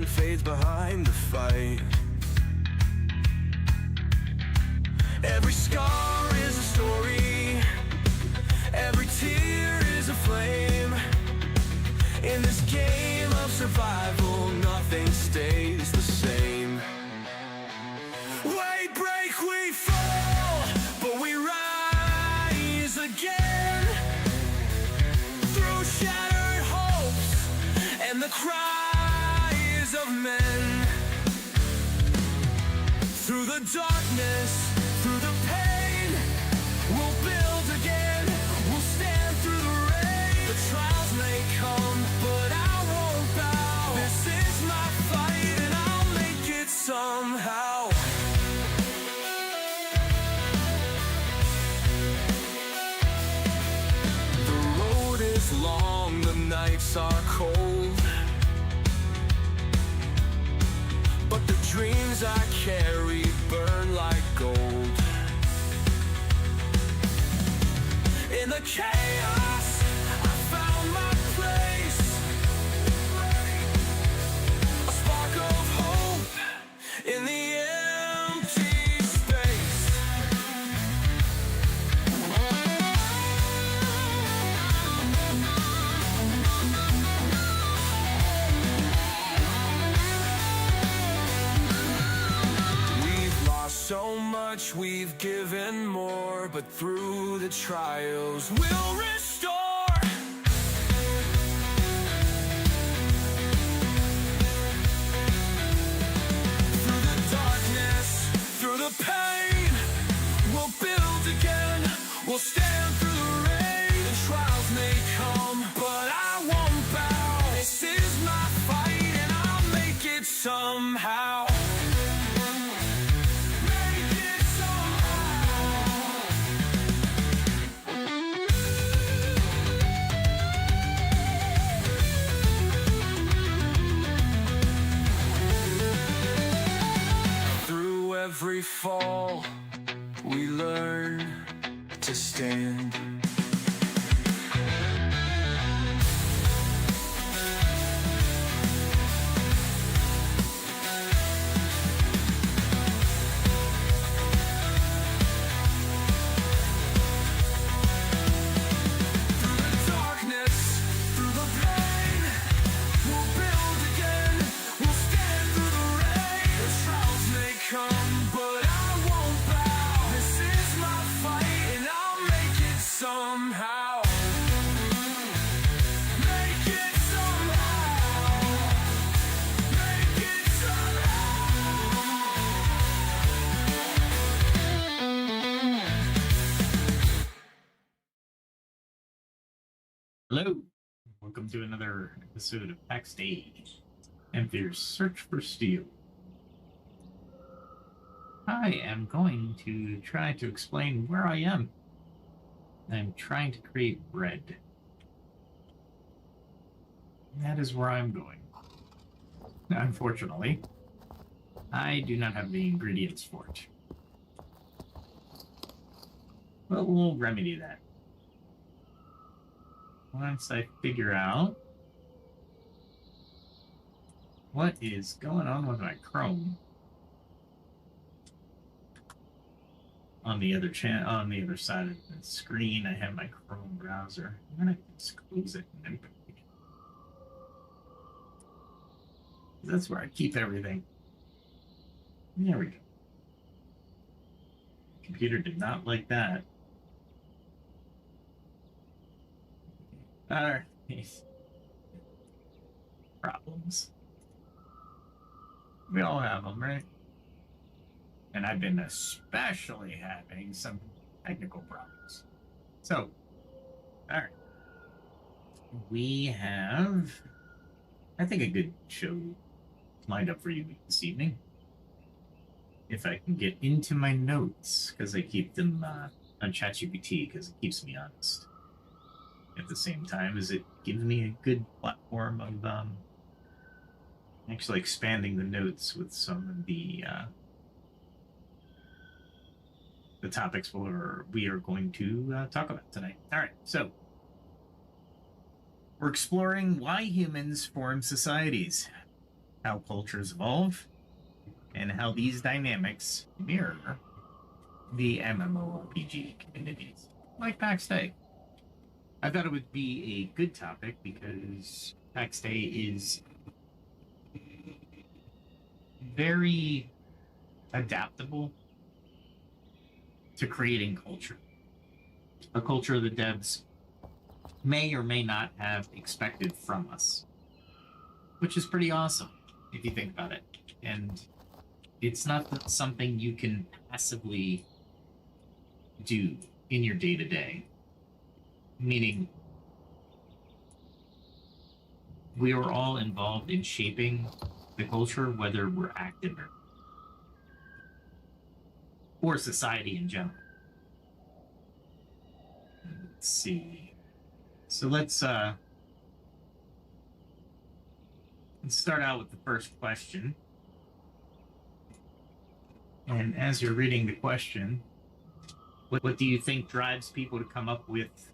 sun fades behind the fight. Every scar is a story, every tear is a flame. In this game of survival, nothing stays the same. We break, we fall, but we rise again. Through shattered hopes and the cries of men. Through the darkness, through the pain, we'll build again. We'll stand through the rain. The trials may come, but I won't bow. This is my fight and I'll make it somehow. The road is long, the nights are cold, but the dreams I carry burn like gold. In the chaos, I found my place. A spark of hope in the empty space. We've lost so much, we've given more, but through the trials we'll restore. Through the darkness, through the pain, we'll build again. We'll stand through the rain. The trials may come, but I won't bow. This is my fight and I'll make it somehow. Every fall, we learn to stand. Through the darkness, through the pain, we'll build again. We'll stand through the rain. The trials may come, but I won't bow. This is my fight and I'll make it somehow. Make it somehow. Make it somehow. Hello, welcome to another episode of Pax Dei, Emphyr Search for Steel. I am going to try to explain where I am. I'm trying to create bread. That is where I'm going. Unfortunately, I do not have the ingredients for it. But we'll remedy that. Once I figure out what is going on with my Chrome. On the other on the other side of the screen, I have my Chrome browser. I'm gonna just close it and open it. That's where I keep everything. There we go. Computer did not like that. Alright. Problems. We all have them, right? And I've been especially having some technical problems. So, alright. We have, I think, a good show lined up for you this evening. If I can get into my notes, because I keep them on ChatGPT, because it keeps me honest. At the same time as it gives me a good platform of actually expanding the notes with some of the topics we are going to talk about tonight. All right, so we're exploring why humans form societies. how cultures evolve, and how these dynamics mirror the MMORPG communities, like Pax Dei. I thought it would be a good topic because Pax Dei is very adaptable to creating culture. A culture the devs may or may not have expected from us, which is pretty awesome if you think about it. And it's not something you can passively do in your day to day. Meaning, we are all involved in shaping the culture, whether we're active or society in general. Let's see. So let's start out with the first question. And as you're reading the question, what do you think drives people to come up with,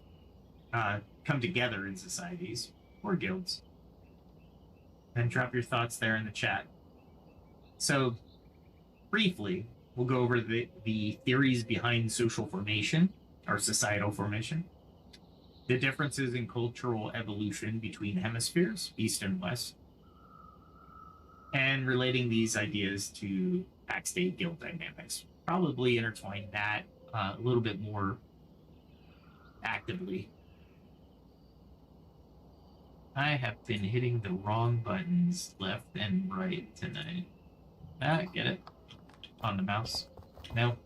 come together in societies or guilds? And drop your thoughts there in the chat. So, briefly, we'll go over the theories behind social formation or societal formation, the differences in cultural evolution between hemispheres, East and West, and relating these ideas to Pax Dei guild dynamics. Probably intertwine that a little bit more actively. I have been hitting the wrong buttons left and right tonight. Get it? On the mouse. No.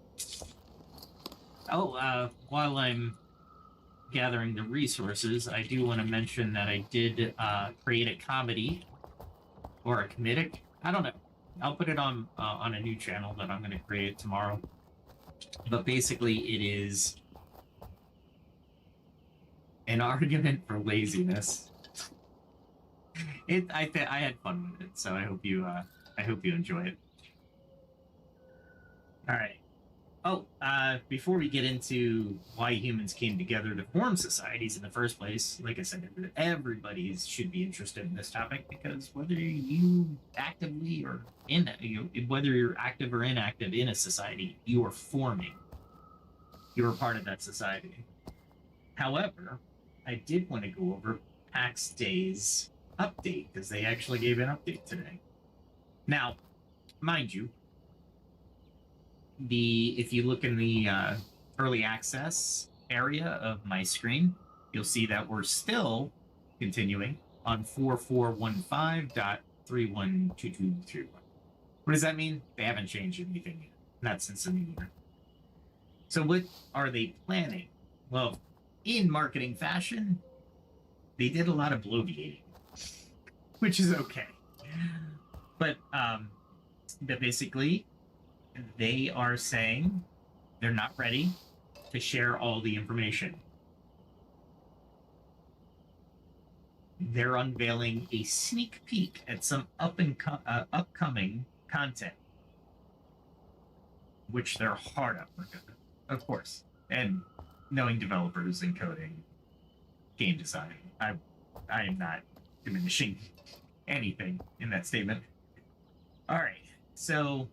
Oh, while I'm gathering the resources, I do want to mention that I did create a comedy or a comedic. I don't know. I'll put it on a new channel that I'm going to create tomorrow. But basically, it is an argument for laziness. I had fun with it, so I hope you enjoy it. All right. Oh, before we get into why humans came together to form societies in the first place, like I said, everybody should be interested in this topic because whether you actively or whether you're active or inactive in a society, you are forming. You're a part of that society. However, I did want to go over Pax Dei's update because they actually gave an update today. Now, mind you, if you look in the early access area of my screen, you'll see that we're still continuing on 4415.312231. What does that mean? They haven't changed anything yet. Not since the new year. So what are they planning? Well, in marketing fashion, they did a lot of bloviating, which is okay. But basically, they are saying they're not ready to share all the information. They're unveiling a sneak peek at some upcoming content, which they're hard at work on, of course. And knowing developers and coding, game design, I am not diminishing anything in that statement. All right, so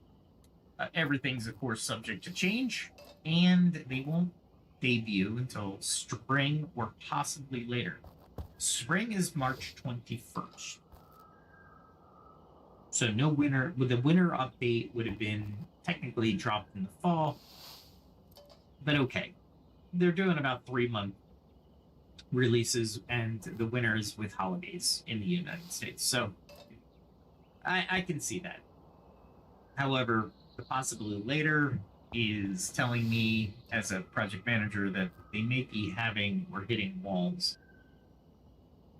everything's, of course, subject to change, and they won't debut until spring or possibly later. Spring is March 21st. So no winter. The winter update would have been technically dropped in the fall, but okay. They're doing about 3-month releases, and the winter is with holidays in the United States. So I can see that. However, the possibility later is telling me as a project manager that they may be having or hitting walls.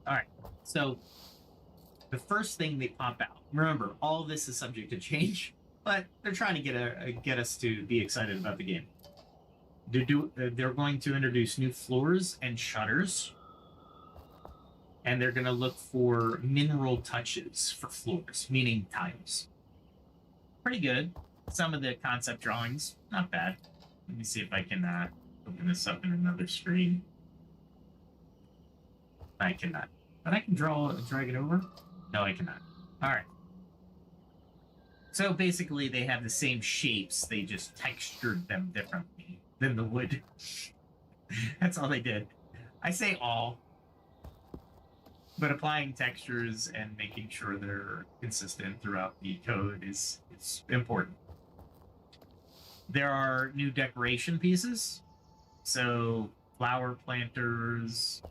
All right, so the first thing they pop out. Remember, all this is subject to change, but they're trying to get us to be excited about the game. They're going to introduce new floors and shutters, and they're going to look for mineral touches for floors, meaning tiles. Pretty good. Some of the concept drawings, not bad. Let me see if I can open this up in another screen. I cannot. But I can drag it over? No, I cannot. All right. So basically, they have the same shapes. They just textured them differently than the wood. That's all they did. I say all, but applying textures and making sure they're consistent throughout the code is important. There are new decoration pieces. So flower planters.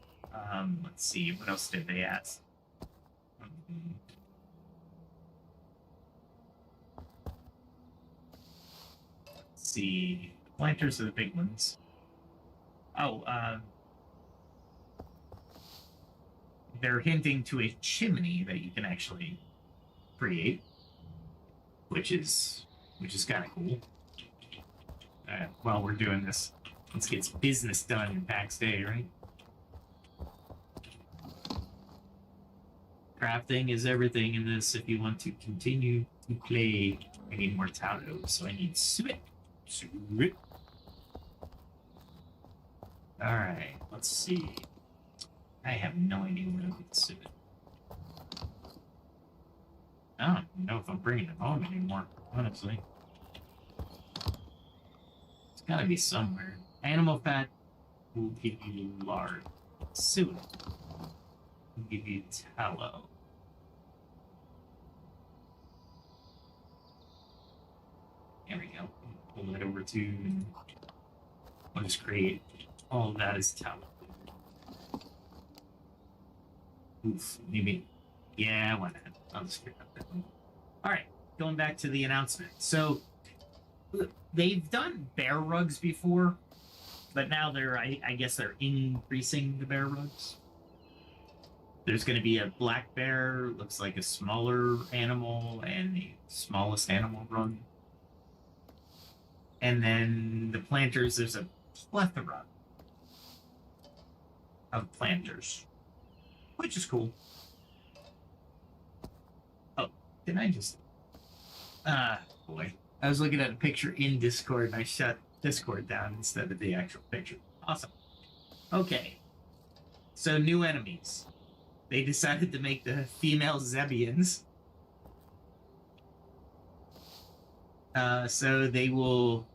Let's see, what else did they add? Let's see. Planters are the big ones. Oh, they're hinting to a chimney that you can actually create, which is kind of cool. While we're doing this, let's get business done in Pax Dei, right? Crafting is everything in this if you want to continue to play. I need more tallow, so I need suet. Suet. Alright, let's see. I have no idea where to get suet. I don't know if I'm bringing it home anymore, honestly. It's gotta be somewhere. Animal fat will give you lard. Suet will give you tallow. There we go. Pull that over to... I'll just create all of that as tallow. Oof, maybe... Yeah, why not? I'll just figure out that one. Alright, going back to the announcement. So, they've done bear rugs before, but now I guess they're increasing the bear rugs. There's going to be a black bear, looks like a smaller animal, and the smallest animal rug. And then the planters, there's a plethora of planters, which is cool. Oh, did I just... boy. I was looking at a picture in Discord and I shut Discord down instead of the actual picture. Awesome. Okay. So, new enemies. They decided to make the female Zebians. So they will...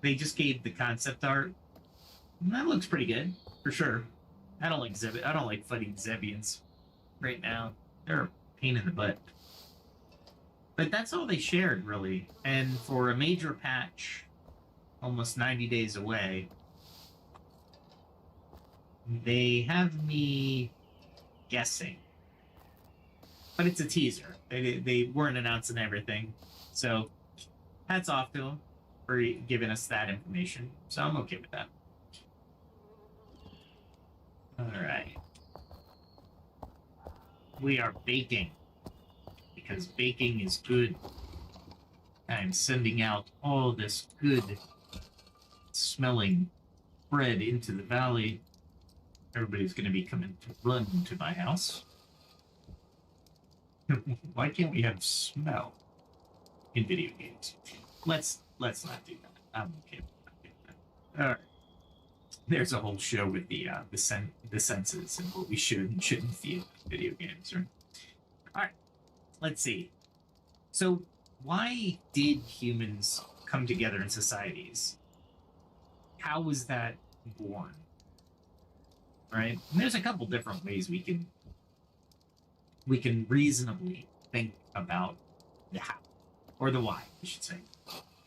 They just gave the concept art. And that looks pretty good, for sure. I don't like fighting Zebians right now. They're a pain in the butt. But that's all they shared, really. And for a major patch, almost 90 days away, they have me guessing. But it's a teaser. They weren't announcing everything. So, hats off to them for giving us that information. So I'm okay with that. Alright. We are baking. Because baking is good. I'm sending out all this good smelling bread into the valley. Everybody's going to be coming to run to my house. Why can't we have smell in video games? Let's not do that. I'm okay with not doing that. All right. There's a whole show with the senses and what we should and shouldn't feel in video games, right? All right. Let's see. So, why did humans come together in societies? How was that born? Right? And there's a couple different ways we can reasonably think about the how, or the why, I should say.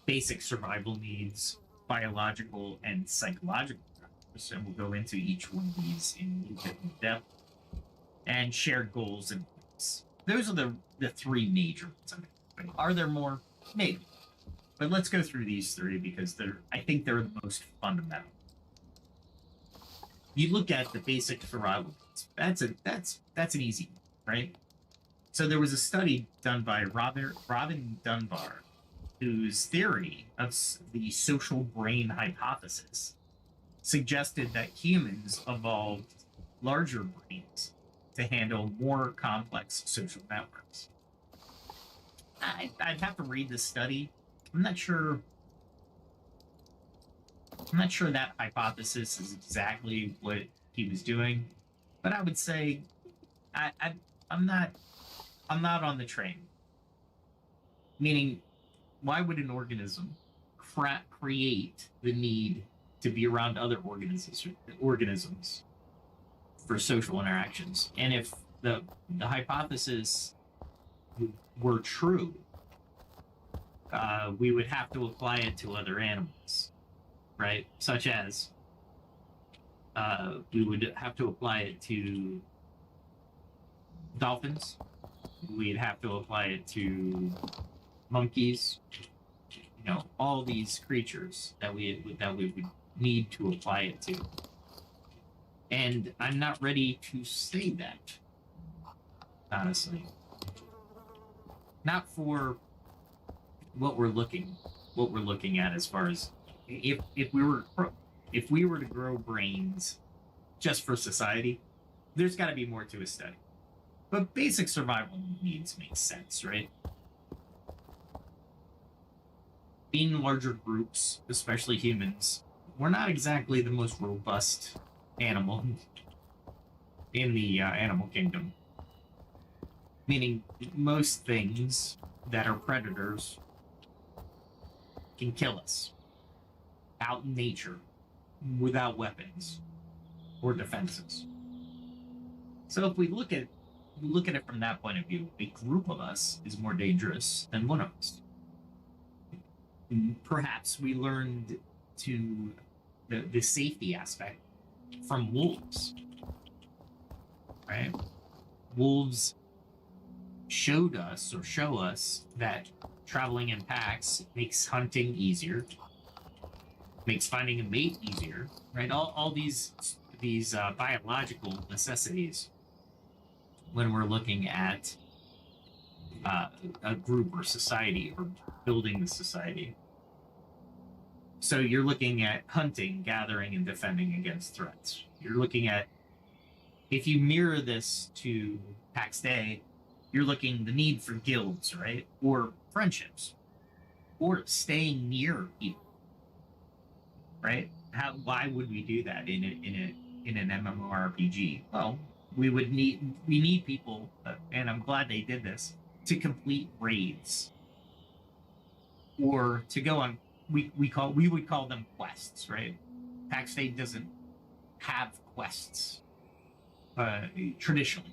Basic survival needs, biological and psychological drivers, and we'll go into each one of these in depth, and shared goals and hopes. Those are the three major ones. Are there more? Maybe. But let's go through these three because I think they're the most fundamental. You look at the basic survival needs. That's an easy one, right? So there was a study done by Robin Dunbar, whose theory of the social brain hypothesis suggested that humans evolved larger brains to handle more complex social networks. I'd have to read this study. I'm not sure that hypothesis is exactly what he was doing, but I would say I'm not I'm not on the train. Meaning, why would an organism create the need to be around other organisms for social interactions? And if the hypothesis were true, we would have to apply it to other animals, right? Such as we would have to apply it to dolphins. We'd have to apply it to monkeys. You know, all these creatures that we would need to apply it to. And I'm not ready to say that, honestly. Not for what we're looking at as far as if we were to grow brains just for society, there's got to be more to a study. But basic survival needs make sense, right? Being in larger groups, especially humans, we're not exactly the most robust animal in the animal kingdom. Meaning, most things that are predators can kill us out in nature without weapons or defenses. So if we look at it from that point of view, a group of us is more dangerous than one of us. Perhaps we learned to the safety aspect from wolves, right? Wolves show us that traveling in packs makes hunting easier, makes finding a mate easier, right? All these biological necessities when we're looking at a group or society or building the society. So you're looking at hunting, gathering, and defending against threats. You're looking at, if you mirror this to Pax Dei, you're looking the need for guilds, right? Or friendships, or staying near people, right? Why would we do that in an MMORPG? Well, we need people, and I'm glad they did this, to complete raids or to go on. We would call them quests, right? Pax Dei doesn't have quests traditionally.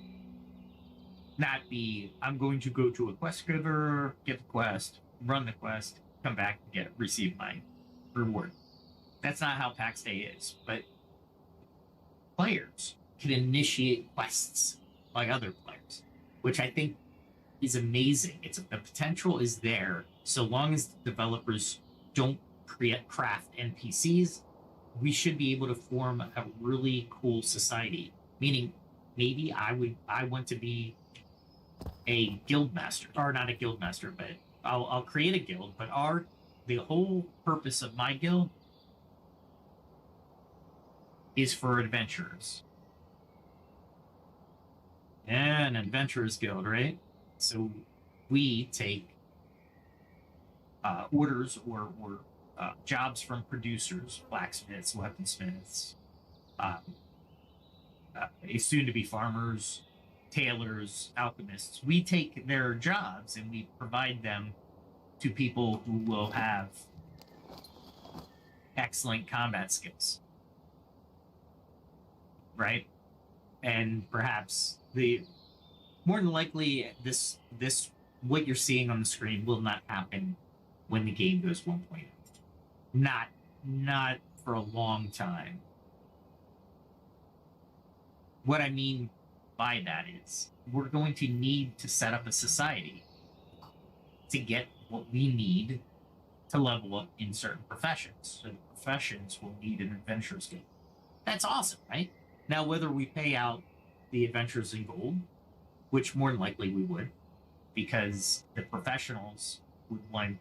Not the I'm going to go to a quest giver, get the quest, run the quest, come back, receive my reward. That's not how Pax Dei is. But players can initiate quests by other players, which I think is amazing. The potential is there so long as the developers don't craft NPCs. We should be able to form a really cool society. Meaning, maybe I want to be a guild master, or not a guild master, but I'll create a guild. But the whole purpose of my guild is for adventurers. Yeah, an adventurers guild, right? So we take orders or jobs from producers, blacksmiths, weaponsmiths, soon-to-be farmers, tailors, alchemists. We take their jobs and we provide them to people who will have excellent combat skills, right? And perhaps more than likely this what you're seeing on the screen will not happen when the game goes 1.0. Not for a long time. What I mean by that is we're going to need to set up a society to get what we need to level up in certain professions. So professions will need an adventurer's guild. That's awesome, right? Now, whether we pay out the adventurers in gold, which more than likely we would, because the professionals would want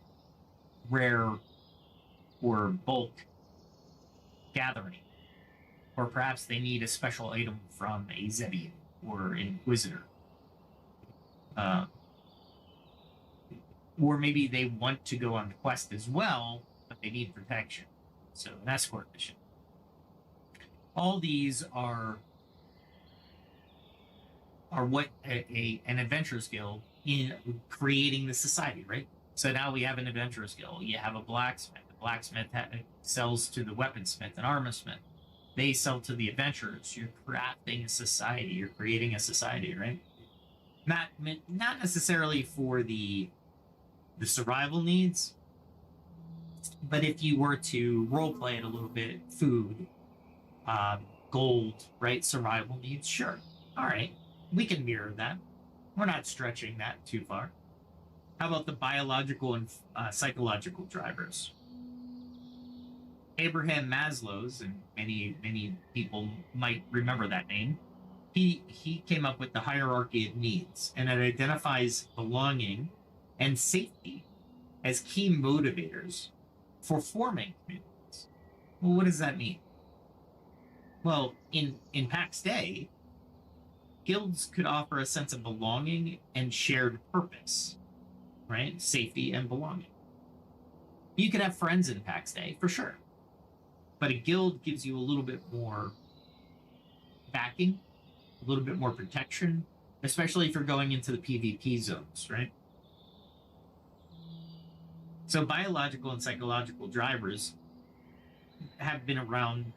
rare or bulk gathering, or perhaps they need a special item from a Zebian or an Inquisitor, or maybe they want to go on the quest as well, but they need protection, so an escort mission. All these are are what an adventurers guild in creating the society, right? So now we have an adventurers guild. You have a blacksmith. The blacksmith sells to the weaponsmith and armorsmith. They sell to the adventurers. You're crafting a society. You're creating a society, right? Not necessarily for the survival needs, but if you were to role play it a little bit, food, gold, right? Survival needs, sure. All right, we can mirror that. We're not stretching that too far. How about the biological and psychological drivers? Abraham Maslow's, and many people might remember that name. He came up with the hierarchy of needs, and it identifies belonging and safety as key motivators for forming communities. Well, what does that mean? Well, in Pax Dei, guilds could offer a sense of belonging and shared purpose, right? Safety and belonging. You could have friends in Pax Dei, for sure. But a guild gives you a little bit more backing, a little bit more protection, especially if you're going into the PvP zones, right? So biological and psychological drivers have been around,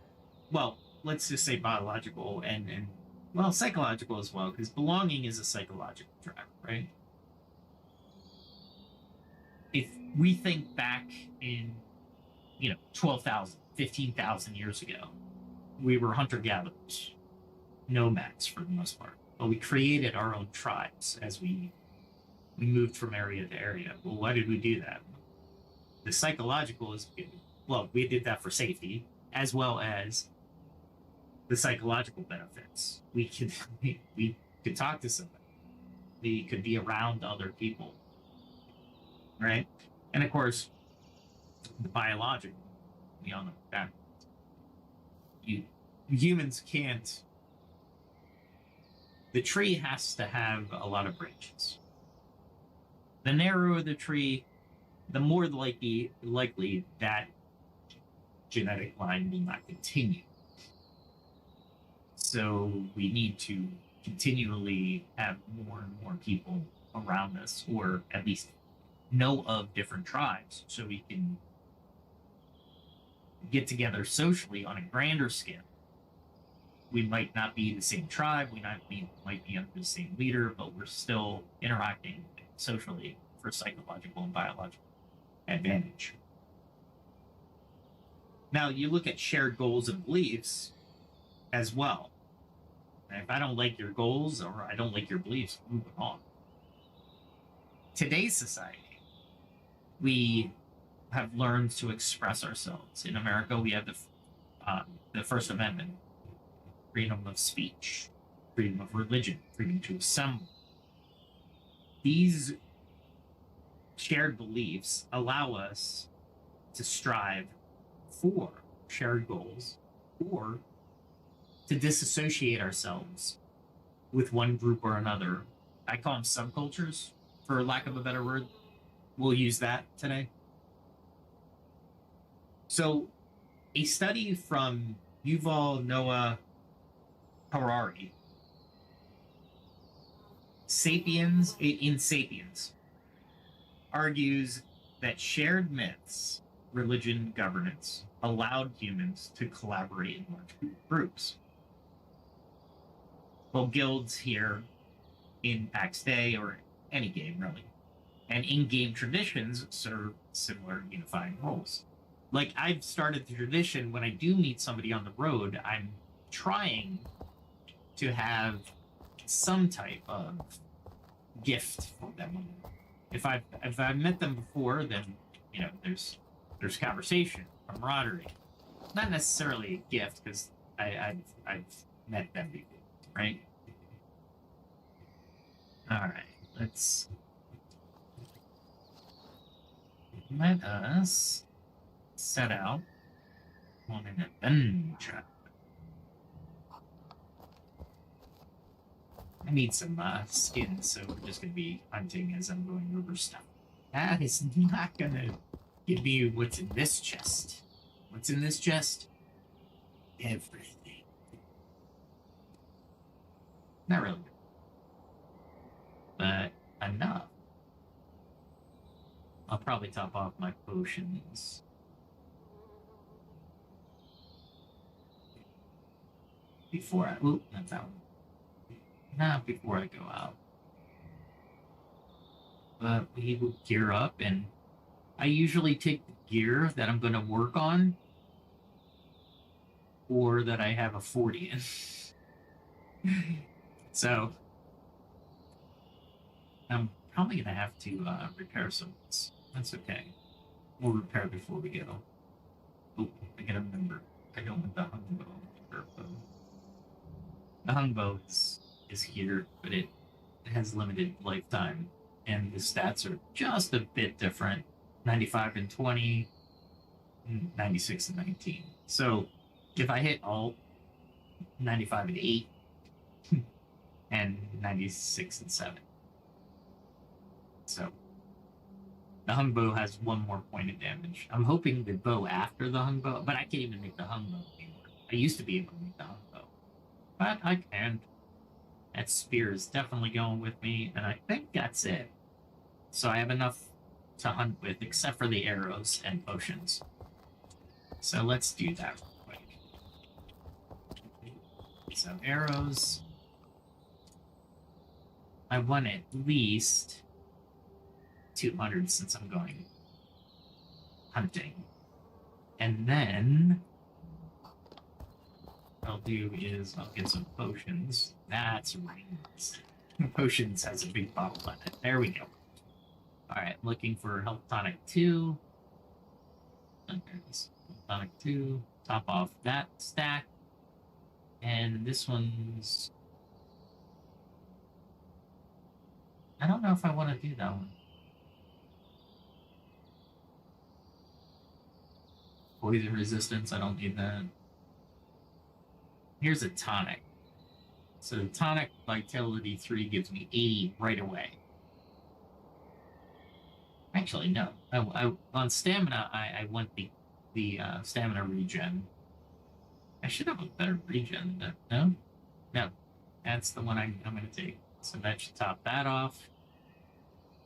well, let's just say biological and well, psychological as well, because belonging is a psychological driver, right? If we think back in, 12,000, 15,000 years ago, we were hunter-gatherers, nomads for the most part. But we created our own tribes as we moved from area to area. Well, why did we do that? The psychological is, well, we did that for safety, as well as the psychological benefits. We could talk to somebody. We could be around other people, right? And of course, the biological, we all know that humans can't. The tree has to have a lot of branches. The narrower the tree, the more likely that genetic line will not continue. So we need to continually have more and more people around us, or at least know of different tribes, so we can get together socially on a grander scale. We might not be the same tribe, might be under the same leader, but we're still interacting socially for psychological and biological advantage. Now, you look at shared goals and beliefs as well. And if I don't like your goals or I don't like your beliefs, moving on. Today's society, we have learned to express ourselves. In America, we have the First Amendment, freedom of speech, freedom of religion, freedom to assemble. These shared beliefs allow us to strive for shared goals, or to disassociate ourselves with one group or another. I call them subcultures, for lack of a better word. We'll use that today. So, a study from Yuval Noah Harari, Sapiens, argues that shared myths, religion, governance, allowed humans to collaborate in large groups. Well, guilds here in Pax Dei, or any game really, and in-game traditions serve similar unifying roles. Like, I've started the tradition, when I do meet somebody on the road, I'm trying to have some type of gift for them. If I've met them before, then there's conversation, camaraderie. Not necessarily a gift, because I've met them before, right? All right, let us set out on an adventure. I need some skin, so we're just going to be hunting as I'm going over stuff. That is not going to give me what's in this chest. What's in this chest? Everything. Not really. probably top off my potions. Before I... Oop, not that one. Not before I go out. But we will gear up, and I usually take the gear that I'm going to work on or that I have a 40 in. So I'm probably going to have to repair some of this. That's okay. We'll repair before we go. Oh, I gotta remember. I don't want the hung bow. The hung bow is here, but it has limited lifetime, and the stats are just a bit different. 95 and 20, 96 and 19. So if I hit all 95 and 8 and 96 and 7. So the hung bow has 1 more point of damage. I'm hoping the bow after the hung bow, but I can't even make the hung bow anymore. I used to be able to make the hung bow, but I can't. That spear is definitely going with me, and I think that's it. So I have enough to hunt with, except for the arrows and potions. So let's do that real quick. So arrows. I want at least 200 since I'm going hunting. And then what I'll do is I'll get some potions. That's rings. Potions has a big bottle on it. There we go. Alright, looking for Health Tonic 2. Health Tonic 2. Top off that stack. And this one's... I don't know if I want to do that one. Poison resistance, I don't need that. Here's a tonic. So the tonic vitality 3 gives me 80 right away. Actually, no. On stamina, I want the stamina regen. I should have a better regen than that. No? No. That's the one I'm going to take. So that should top that off.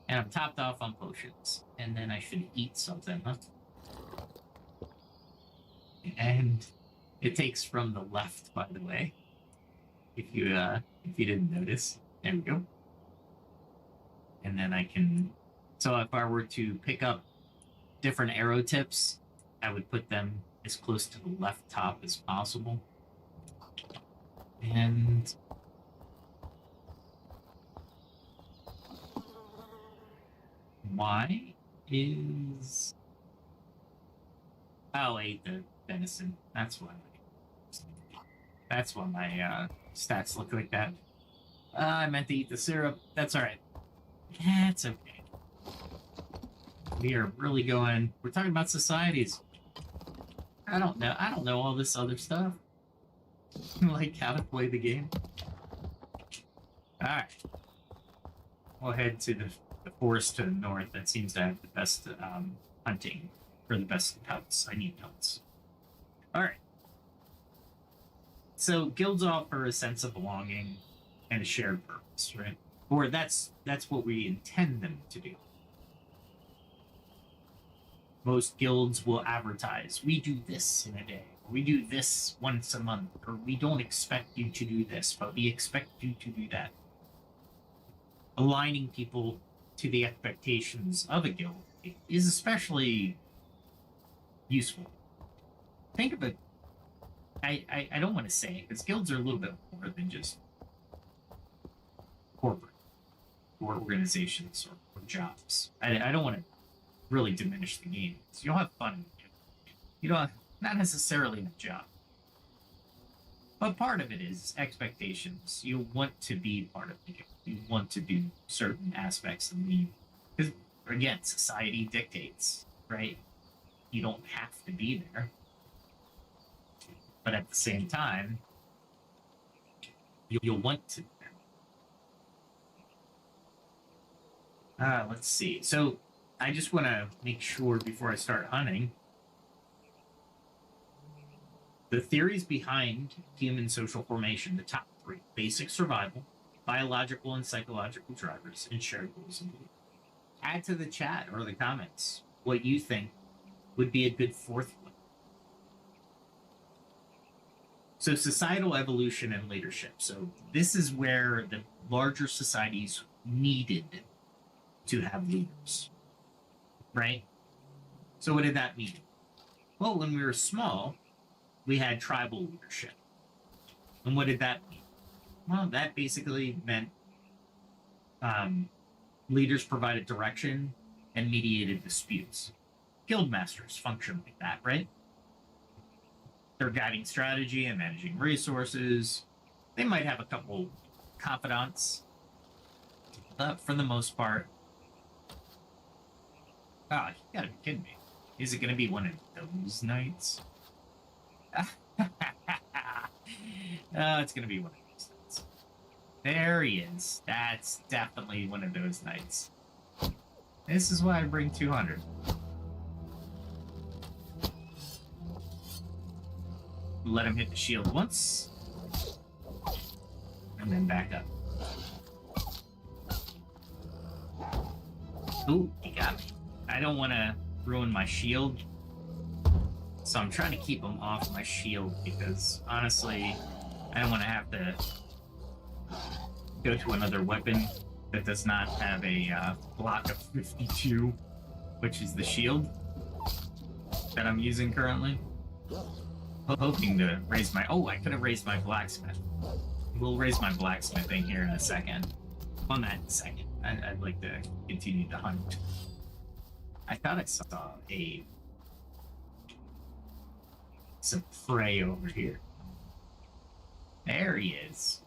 And I'm topped off on potions. And then I should eat something, huh? And it takes from the left, by the way. If you didn't notice. There we go. And then I can... So if I were to pick up different arrow tips, I would put them as close to the left top as possible. And... why is... I'll eat the venison. That's why. That's why my stats look like that. I meant to eat the syrup. That's alright. That's okay. We are really going... We're talking about societies. I don't know all this other stuff. Like how to play the game. Alright. We'll head to the forest to the north that seems to have the best hunting. For the best pelts. I need pelts. Alright. So guilds offer a sense of belonging and a shared purpose, right? Or that's what we intend them to do. Most guilds will advertise, we do this in a day, we do this once a month, or we don't expect you to do this, but we expect you to do that. Aligning people to the expectations of a guild is especially useful. Think of it. I don't want to say it, because guilds are a little bit more than just corporate or organizations or jobs. I don't want to really diminish the game. So you'll have fun. You don't have, not necessarily in a job. But part of it is expectations. You want to be part of the game. You want to do certain aspects and lead. Because, again, society dictates, right? You don't have to be there. But at the same time, you'll want to be there. Let's see. So, I just want to make sure before I start hunting, the theories behind human social formation, the top 3: basic survival, biological and psychological drivers, and shared goals and beliefs. add to the chat or the comments what you think would be a good fourth one. So societal evolution and leadership. So this is where the larger societies needed to have leaders, right? So what did that mean? Well, when we were small, we had tribal leadership. And what did that mean? Well, that basically meant leaders provided direction and mediated disputes. Guildmasters function like that, right? They're guiding strategy and managing resources. They might have a couple confidants, but for the most part, you gotta be kidding me. Is it gonna be one of those nights? It's gonna be one of those nights. There he is. That's definitely one of those nights. This is why I bring 200. Let him hit the shield once. And then back up. Ooh, he got me. I don't want to ruin my shield. So I'm trying to keep him off my shield because, honestly, I don't want to have to go to another weapon that does not have a block of 52, which is the shield that I'm using currently. Hoping to raise my... Oh, I could have raised my blacksmith. We'll raise my blacksmithing here in a second. On that second. I'd like to continue to hunt. I thought I saw some prey over here. There he is.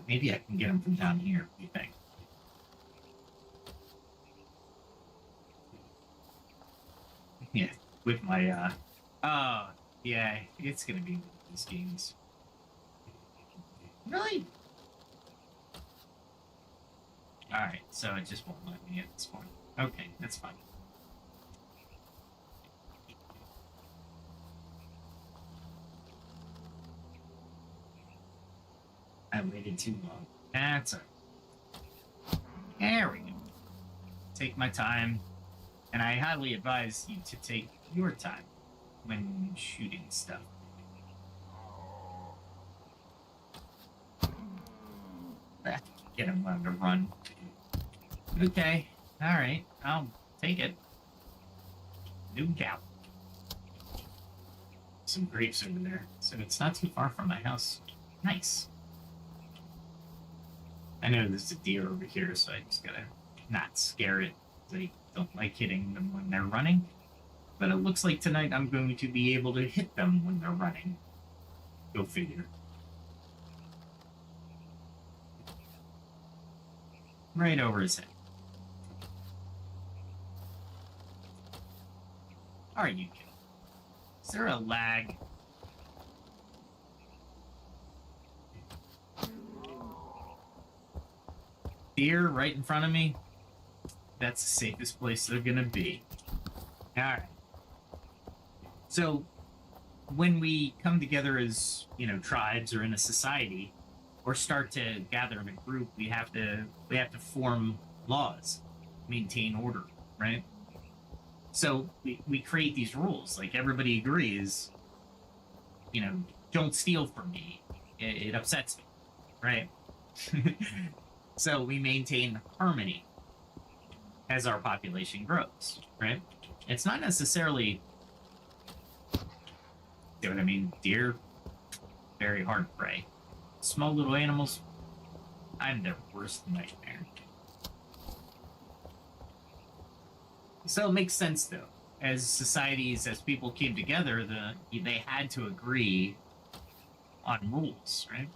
Maybe I can get him from down here. What do you think? Yeah, with my, oh, yeah, it's gonna be one of these games. Really? Alright, so it just won't let me at this point. Okay, that's fine. I waited too long. That's it. There we go. Take my time. And I highly advise you to take your time when shooting stuff. Get him on the run. Okay. Alright. I'll take it. New cow. Some grapes over there. So it's not too far from my house. Nice. I know there's a deer over here, so I just gotta not scare it. I don't like hitting them when they're running. But it looks like tonight I'm going to be able to hit them when they're running. Go figure. Right over his head. Are you kidding? Is there a lag? Deer right in front of me? That's the safest place they're gonna be. Alright. So, when we come together as, tribes or in a society, or start to gather in a group, we have to form laws, maintain order, right? So we create these rules. Like, everybody agrees, don't steal from me. It upsets me, right? So we maintain harmony as our population grows, right? It's not necessarily, you know what I mean? Deer, very hard prey. Small little animals, I'm their worst nightmare. So it makes sense, though. As societies, as people came together, they had to agree on rules, right?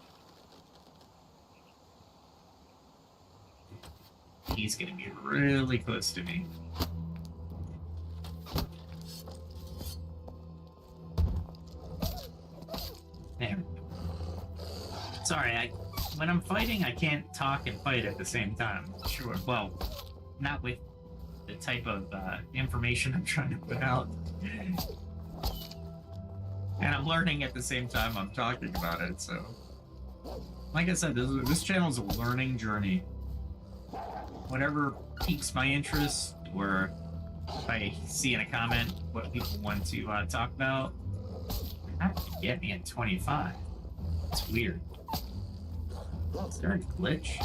He's gonna be really close to me. There. Sorry, when I'm fighting, I can't talk and fight at the same time. Sure, well, not with the type of information I'm trying to put out. And I'm learning at the same time I'm talking about it, so... Like I said, this channel's a learning journey. whatever piques my interest, or if I see in a comment what people want to talk about. How did you get me at 25? It's weird. Is there a glitch?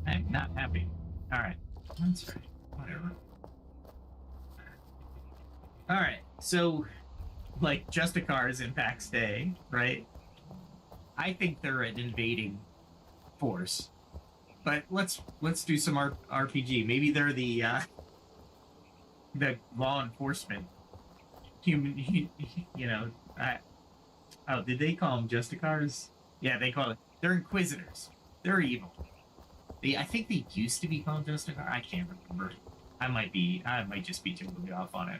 I'm not happy. Alright. That's right. Whatever. Alright, so, like, Justicars in Pax Dei, right? I think they're an invading force. But let's do some RPG. Maybe they're the law enforcement human, you know. Oh, did they call them Justicars? Yeah, they call it. They're Inquisitors. They're evil. I think they used to be called Justicar. I can't remember. I might just be totally off on it.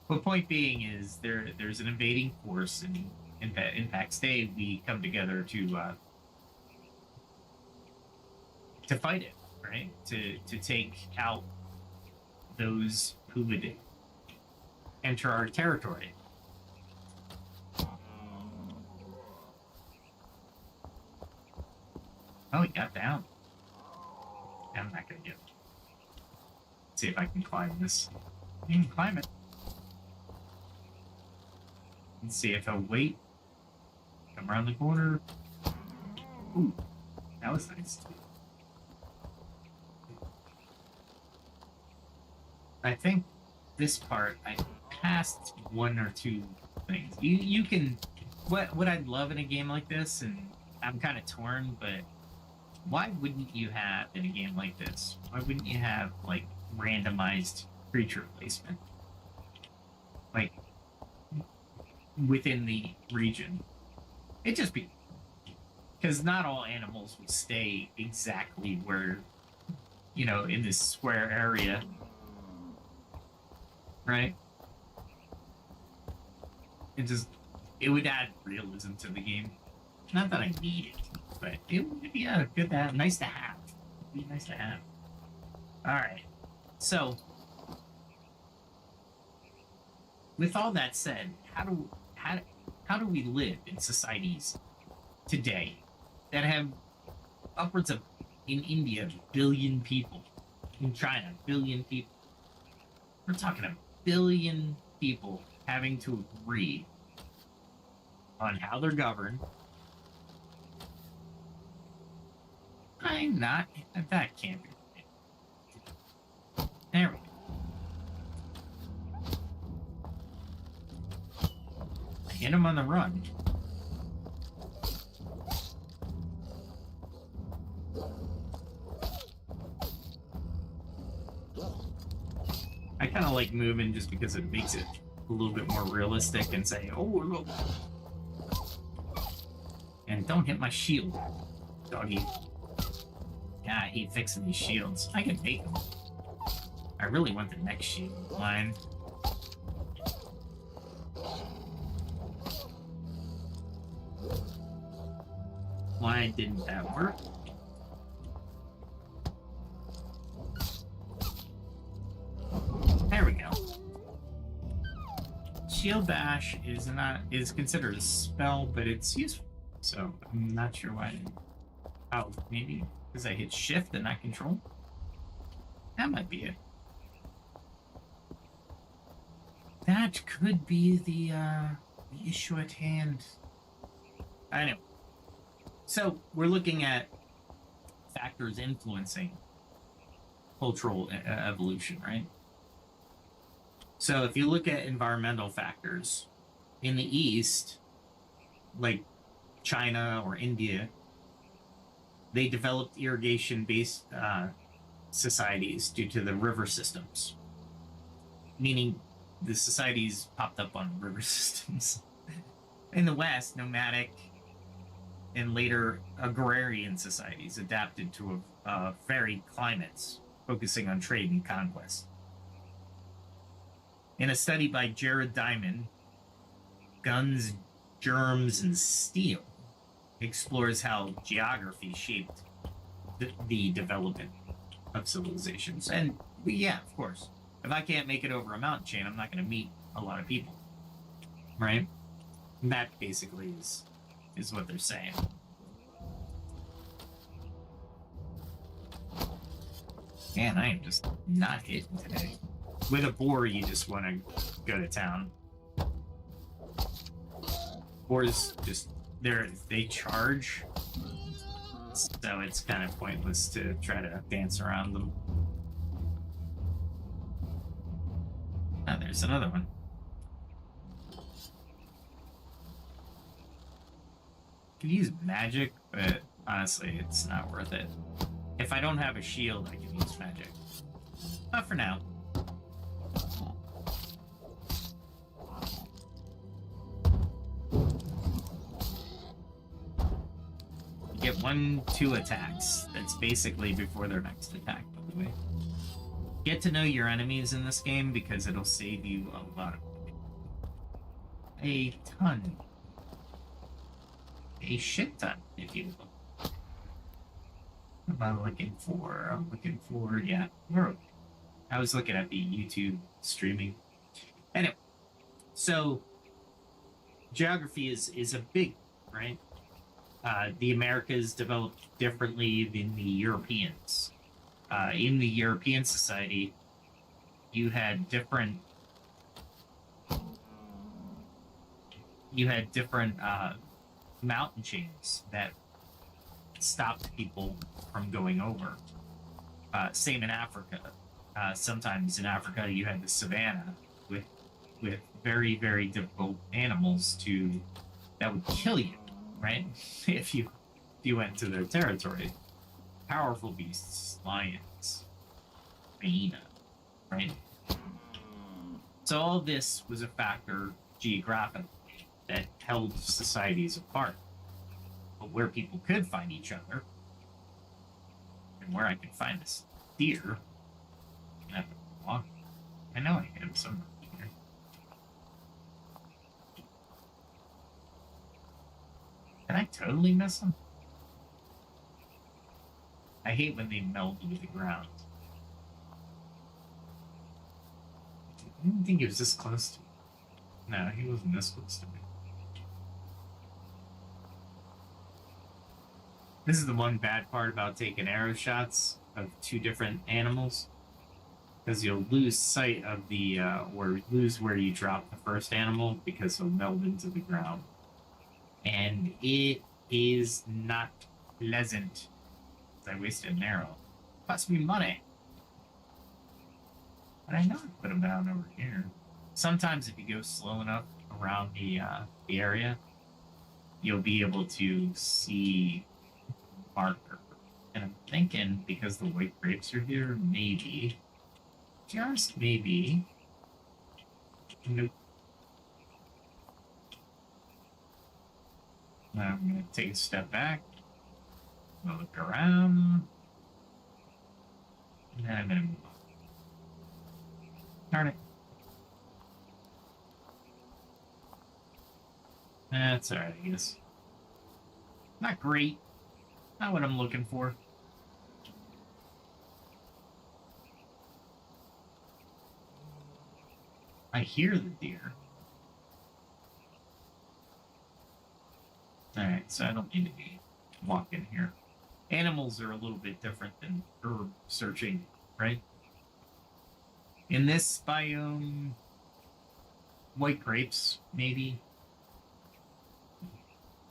But point being is there's an invading force, and in Pax Dei we come together to fight it, right? To take out those who would enter our territory. Oh, he got down. I'm not gonna get it. Let's see if I can climb this. You can climb it. Let's see if he'll wait. Come around the corner. Ooh, that was nice. I think this part I passed one or two things. You can what I'd love in a game like this, and I'm kind of torn, but why wouldn't you have in a game like this? Why wouldn't you have like randomized creature placement, like within the region? It just be because not all animals will stay exactly where, you know, in this square area, right? It would add realism to the game. Not that I need it, but it would be good to have, nice to have. It'd be nice to have. All right. So, with all that said, how do we live in societies today that have upwards of, in India, 1 billion people, in China, 1 billion people? We're talking 1 billion people having to agree on how they're governed. I'm not. That can't be right. There we go. I hit him on the run. I kind of like moving just because it makes it a little bit more realistic and say, oh, look. And don't hit my shield, doggy. Yeah, I hate fixing these shields. I can make them. I really want the next shield line. Why didn't that work? There we go. Shield Bash is considered a spell, but it's useful. So I'm not sure why. Oh, maybe because I hit Shift and not Control. That might be it. That could be the issue at hand. I know. So we're looking at factors influencing cultural evolution, right? So if you look at environmental factors in the East, like China or India, they developed irrigation-based societies due to the river systems, meaning the societies popped up on river systems. In the West, nomadic and later agrarian societies adapted to varied climates, focusing on trade and conquest. In a study by Jared Diamond, Guns, Germs, and Steel explores how geography shaped the development of civilizations. And yeah, of course, if I can't make it over a mountain chain, I'm not going to meet a lot of people, right? And that basically is what they're saying. Man, I am just not hitting today. With a boar, you just want to go to town. Boars just they charge, so it's kind of pointless to try to dance around them. Ah, there's another one. Could use magic, but honestly, it's not worth it. If I don't have a shield, I can use magic. Not for now. You get 1-2 attacks. That's basically before their next attack, by the way. Get to know your enemies in this game because it'll save you a lot of money. A ton. A shit ton, if you will. What am I looking for? I'm looking for, yeah, we're okay. I was looking at the YouTube streaming. Anyway, so geography is a big, right? The Americas developed differently than the Europeans. In the European society, you had different mountain chains that stopped people from going over. Same in Africa. Sometimes in Africa, you had the savannah with very, very difficult animals that would kill you, right? if you went to their territory. Powerful beasts, lions, hyena, right? So all this was a factor geographically that held societies apart. But where people could find each other, and where I could find this deer, I have to walk. I know I hit him somewhere here. Did I totally miss him? I hate when they meld with the ground. I didn't think he was this close to me. No, he wasn't this close to me. This is the one bad part about taking arrow shots of 2 different animals. Because you'll lose sight of the, or lose where you drop the first animal because he'll meld into the ground. And it is not pleasant. I wasted an arrow. Cost me money. But I know I put him down over here. Sometimes if you go slow enough around the area, you'll be able to see marker. And I'm thinking because the white grapes are here, maybe, just maybe, nope. Now I'm going to take a step back. I'll look around. And then I'm going to move on. Darn it. That's alright, I guess. Not great. Not what I'm looking for. I hear the deer. Alright, so I don't need to be walking here. Animals are a little bit different than herb searching, right? In this biome, white grapes, maybe.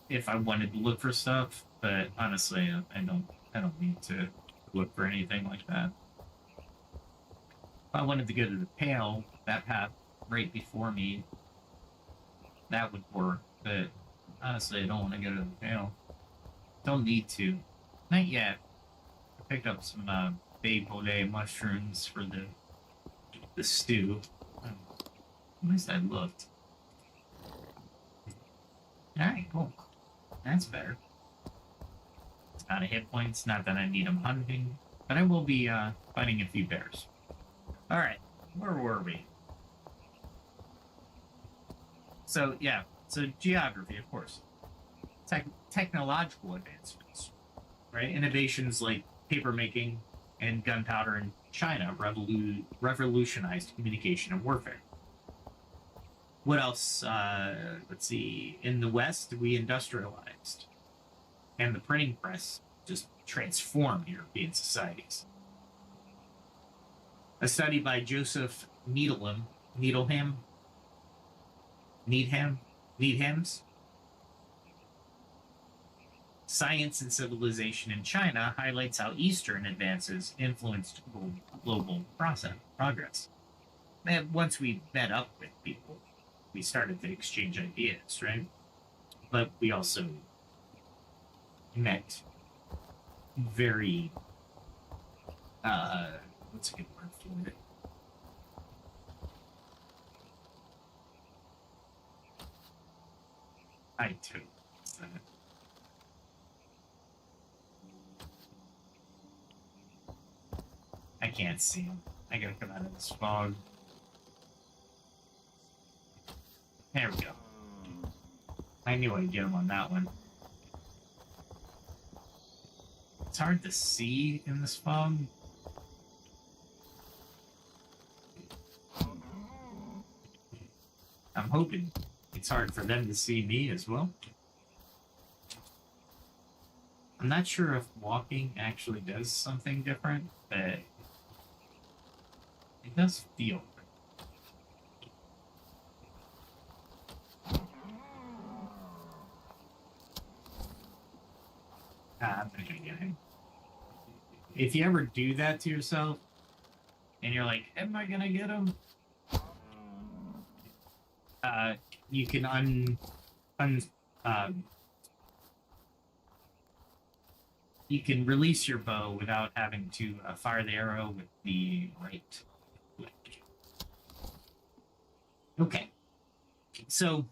If I wanted to look for stuff, but honestly, I don't need to look for anything like that. If I wanted to go to the Pale, that path right before me, that would work, but honestly, I don't want to go to the Pale. Don't need to. Not yet. I picked up some Baybole mushrooms for the stew. At least I looked. Alright, cool. That's better. It's not a hit points, not that I need them hunting, but I will be fighting a few bears. Alright, where were we? So, yeah, so geography, of course. Technological advancements, right? Innovations like papermaking and gunpowder in China revolutionized communication and warfare. What else? Let's see. In the West, we industrialized. And the printing press just transformed European societies. A study by Joseph Needham's Science and Civilization in China highlights how Eastern advances influenced global progress. And once we met up with people, we started to exchange ideas, right? But we also met very, what's a good word for it? I too. I can't see him. I gotta come out of this fog. There we go. I knew I'd get him on that one. It's hard to see in this fog. I'm hoping it's hard for them to see me as well. I'm not sure if walking actually does something different, but it does feel. I'm not gonna get him. If you ever do that to yourself, and you're like, "Am I gonna get him?" You can you can release your bow without having to fire the arrow with the right click. Okay, so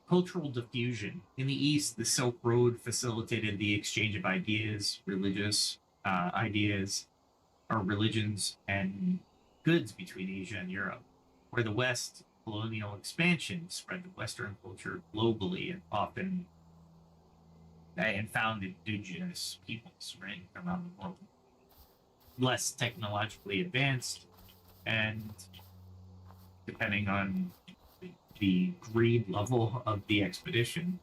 cultural diffusion. In the East, the Silk Road facilitated the exchange of ideas, religions, or religions, and goods between Asia and Europe. Where the West, colonial expansion spread the Western culture globally and often and found indigenous peoples, right, around the world. Less technologically advanced, and depending on the greed level of the expedition,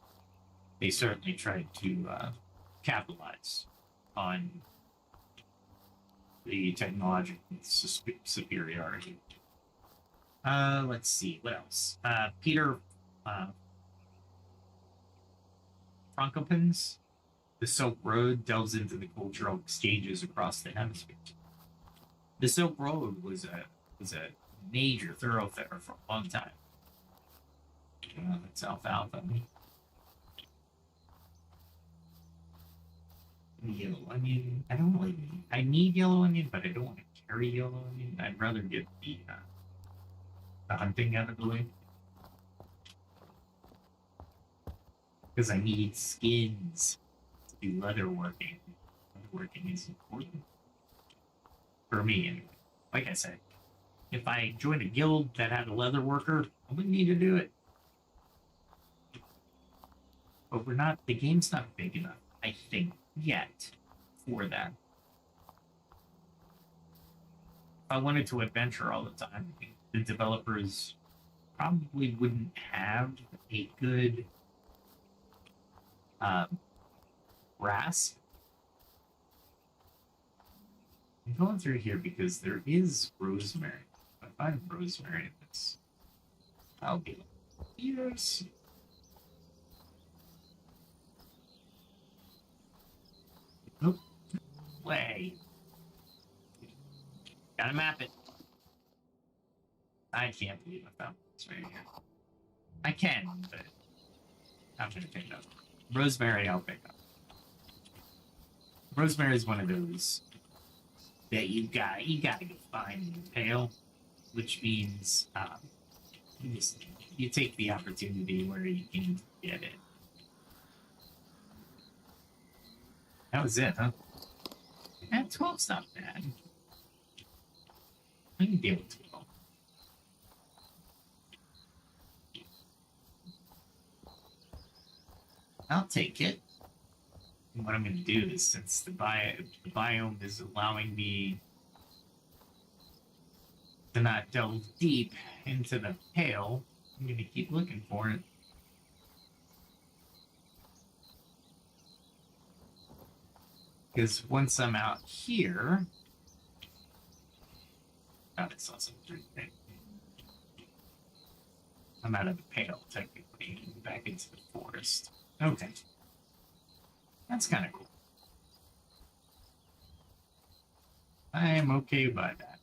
they certainly tried to capitalize on the technological superiority. Let's see, what else? Peter Frankopan's The Silk Road delves into the cultural exchanges across the hemisphere. The Silk Road was a major thoroughfare for a long time. That's alfalfa. Yellow onion. I don't like. I need yellow onion, but I don't want to carry yellow onion. I'd rather get the hunting out of the way. Because I need skins to do leather working. Leather working is important. For me, anyway. Like I said, if I joined a guild that had a leather worker, I wouldn't need to do it. But we're not, the game's not big enough, I think, yet, for that. If I wanted to adventure all the time, the developers probably wouldn't have a good grasp. I'm going through here because there is rosemary. If I find rosemary, I'll be like, yes. Nope. Way. Gotta map it. I can't believe I found this right here. I can, but I'm gonna pick it up. Rosemary, I'll pick up. Rosemary is one of those that you gotta go find in the pale, which means you take the opportunity where you can get it. That was it, huh? 12's not bad. I can deal with 12. I'll take it. And what I'm going to do is, since the biome is allowing me to not delve deep into the pale, I'm going to keep looking for it. Because once I'm out here, God, I saw something. I'm out of the pale, technically, back into the forest. Okay. That's kind of cool. I am okay by that.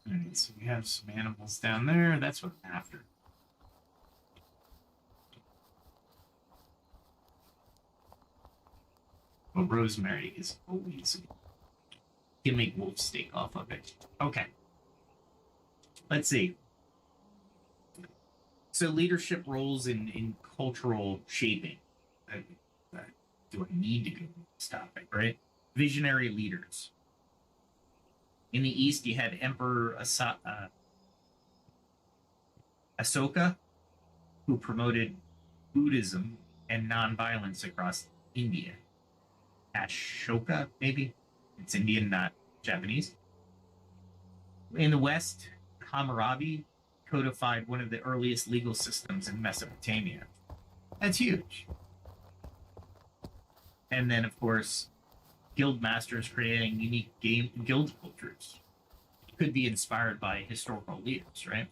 Alright, so we have some animals down there. That's what I'm after. Well, rosemary is always... You can make wolf steak off of it. Okay. Let's see. So leadership roles in cultural shaping. Do I need to go to this topic, right? Visionary leaders. In the East, you had Emperor Asoka, who promoted Buddhism and nonviolence across India. Ashoka, maybe? It's Indian, not Japanese. In the West, Hammurabi codified one of the earliest legal systems in Mesopotamia. That's huge. And then, of course, guild masters creating unique guild cultures could be inspired by historical leaders, right?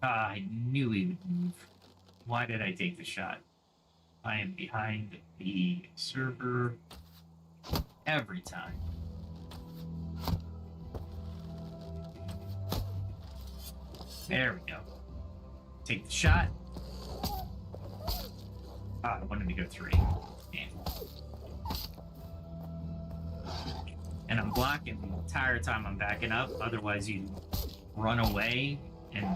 I knew he would move. Why did I take the shot? I am behind the server every time. There we go. Take the shot. I wanted to go 3. Damn. And I'm blocking the entire time I'm backing up. Otherwise, you run away and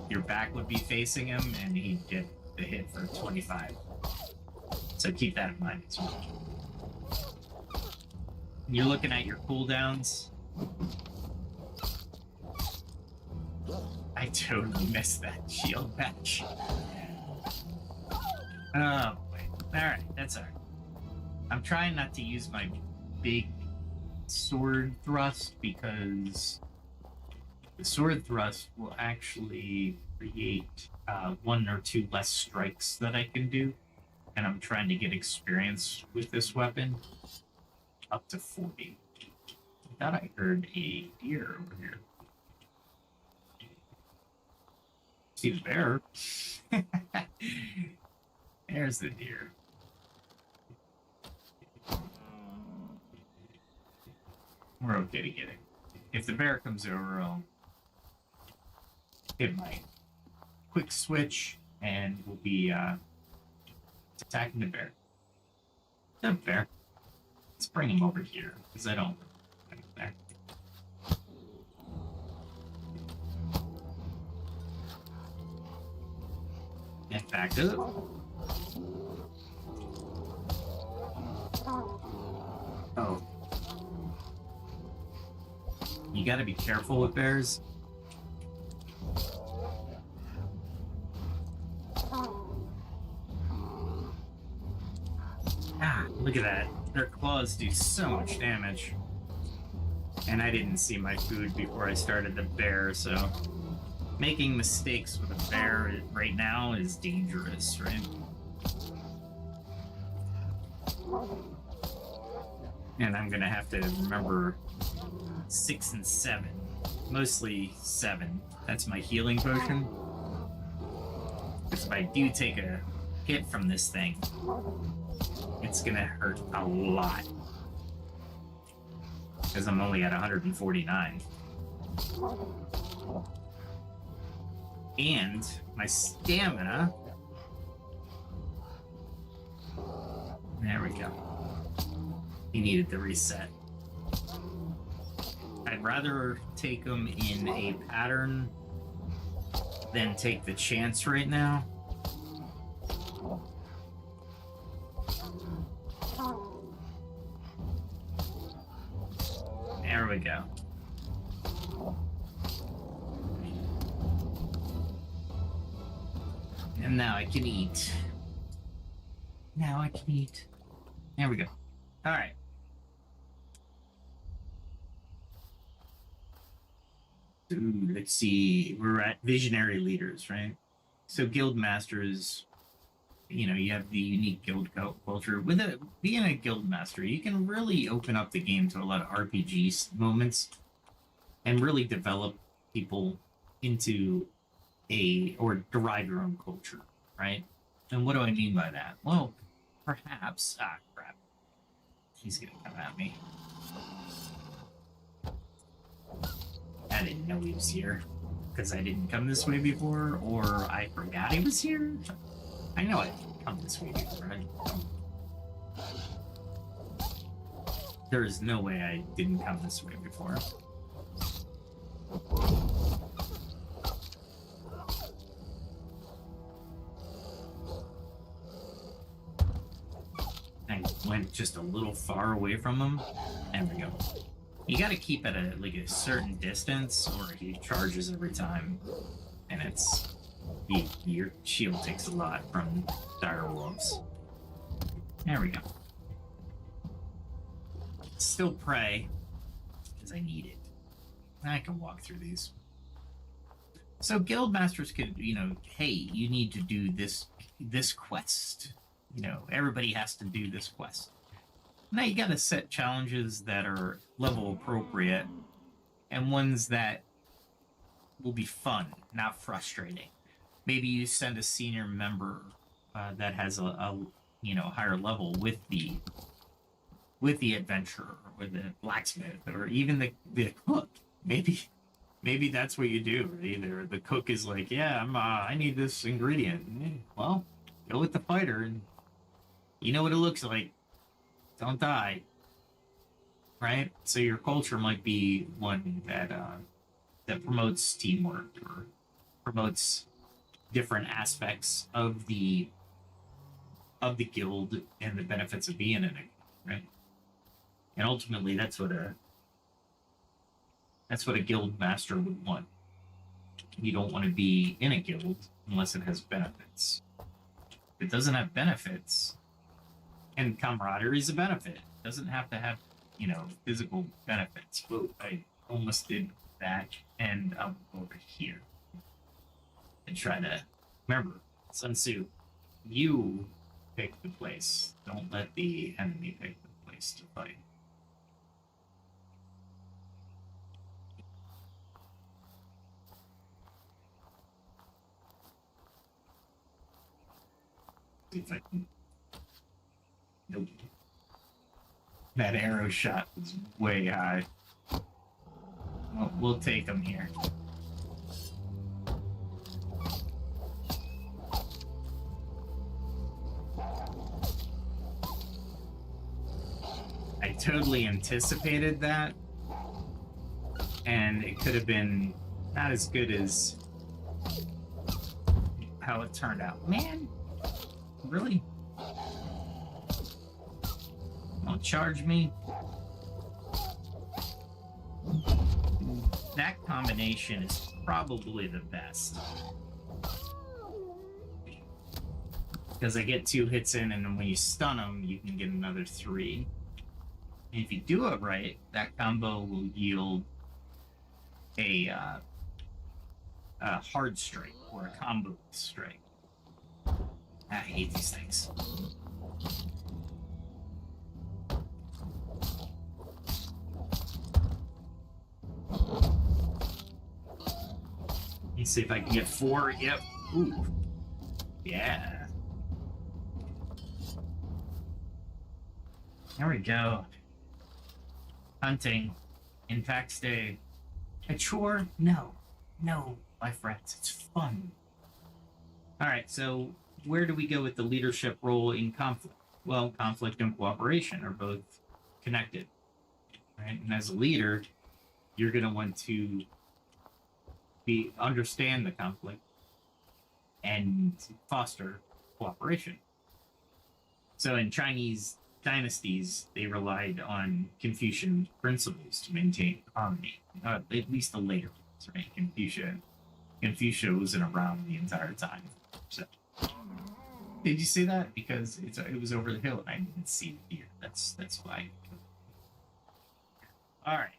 your back would be facing him and he'd get the hit for 25. So keep that in mind as well. You're looking at your cooldowns. I totally missed that shield match. Oh boy. Alright, that's alright. I'm trying not to use my big sword thrust because the sword thrust will actually create 1 or 2 less strikes that I can do. And I'm trying to get experience with this weapon up to 40. I thought I heard a deer over here. See the bear. There's the deer. We're okay to get it. If the bear comes over, I'll hit my quick switch and we'll be attacking the bear. The bear. Let's bring him over here because I don't like that. Get back up. Oh. You gotta be careful with bears. Ah, look at that. Their claws do so much damage. And I didn't see my food before I started the bear, so making mistakes with a bear right now is dangerous, right? And I'm gonna have to remember 6 and 7. Mostly 7. That's my healing potion. Because if I do take a hit from this thing, it's gonna hurt a lot. Because I'm only at 149. And my stamina... There we go. He needed the reset. I'd rather take him in a pattern than take the chance right now. There we go. And now I can eat. Now I can eat. There we go. All right. Ooh, let's see. We're at visionary leaders, right? So guild masters you have the unique culture. With being a guild master, you can really open up the game to a lot of RPG moments and really develop people into or derive your own culture, right? And what do I mean by that? Well, perhaps, crap. He's gonna come at me. I didn't know he was here because I didn't come this way before, or I forgot he was here. I know I've come this way before. There is no way I didn't come this way before. I went just a little far away from him. There we go. You gotta keep at a certain distance, or he charges every time, and your shield takes a lot from dire wolves. There we go. Still pray, because I need it. I can walk through these. So guild masters could, hey, you need to do this quest. Everybody has to do this quest. Now you gotta set challenges that are level appropriate and ones that will be fun, not frustrating. Maybe you send a senior member that has a higher level with the adventurer or the blacksmith or even the cook. Maybe that's what you do. Either the cook is like, yeah, I need this ingredient. Well, go with the fighter, and you know what it looks like. Don't die, right? So your culture might be one that promotes teamwork or promotes different aspects of the guild and the benefits of being in it, right? And ultimately, that's what a guild master would want. You don't want to be in a guild unless it has benefits. If it doesn't have benefits, and camaraderie is a benefit. It doesn't have to have, physical benefits. Whoa, I almost did that, and I'll go over here and try to remember, Sun Tzu, you pick the place. Don't let the enemy pick the place to fight. See if I can. Nope. That arrow shot was way high. Well, we'll take him here. I totally anticipated that, and it could have been not as good as how it turned out. Man, really? Don't charge me. That combination is probably the best. Because I get 2 hits in, and then when you stun them, you can get another 3. And if you do it right, that combo will yield a hard strike or a combo strike. I hate these things. Let's see if I can get 4. Yep. Ooh. Yeah. There we go. Hunting in Pax Dei. A chore? No. No, my friends. It's fun. Alright, so where do we go with the leadership role in conflict? Well, conflict and cooperation are both connected. Right? And as a leader, you're going to want to understand the conflict and foster cooperation. So in Chinese dynasties, they relied on Confucian principles to maintain harmony. At least the later ones, right? Confucius wasn't around the entire time. So, did you see that? Because it was over the hill and I didn't see the deer. That's why. All right.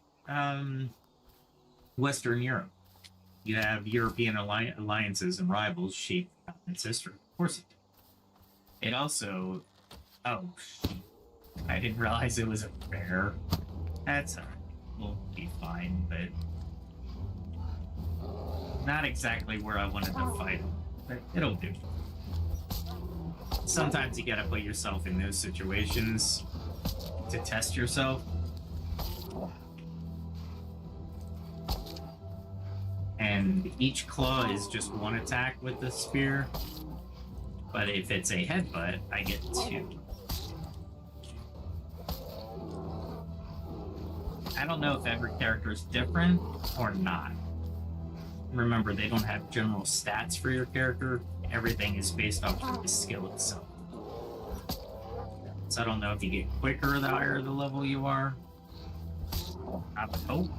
Western Europe. You have European alliances and rivals shape its history. Of course it did. It also... Oh, I didn't realize it was a bear. That's alright. We'll be fine, but... Not exactly where I wanted to fight him, but it'll do. Sometimes you gotta put yourself in those situations to test yourself. And each claw is just one attack with the spear. But if it's a headbutt, I get 2. I don't know if every character is different or not. Remember, they don't have general stats for your character. Everything is based off of the skill itself. So I don't know if you get quicker the higher the level you are. I would hope.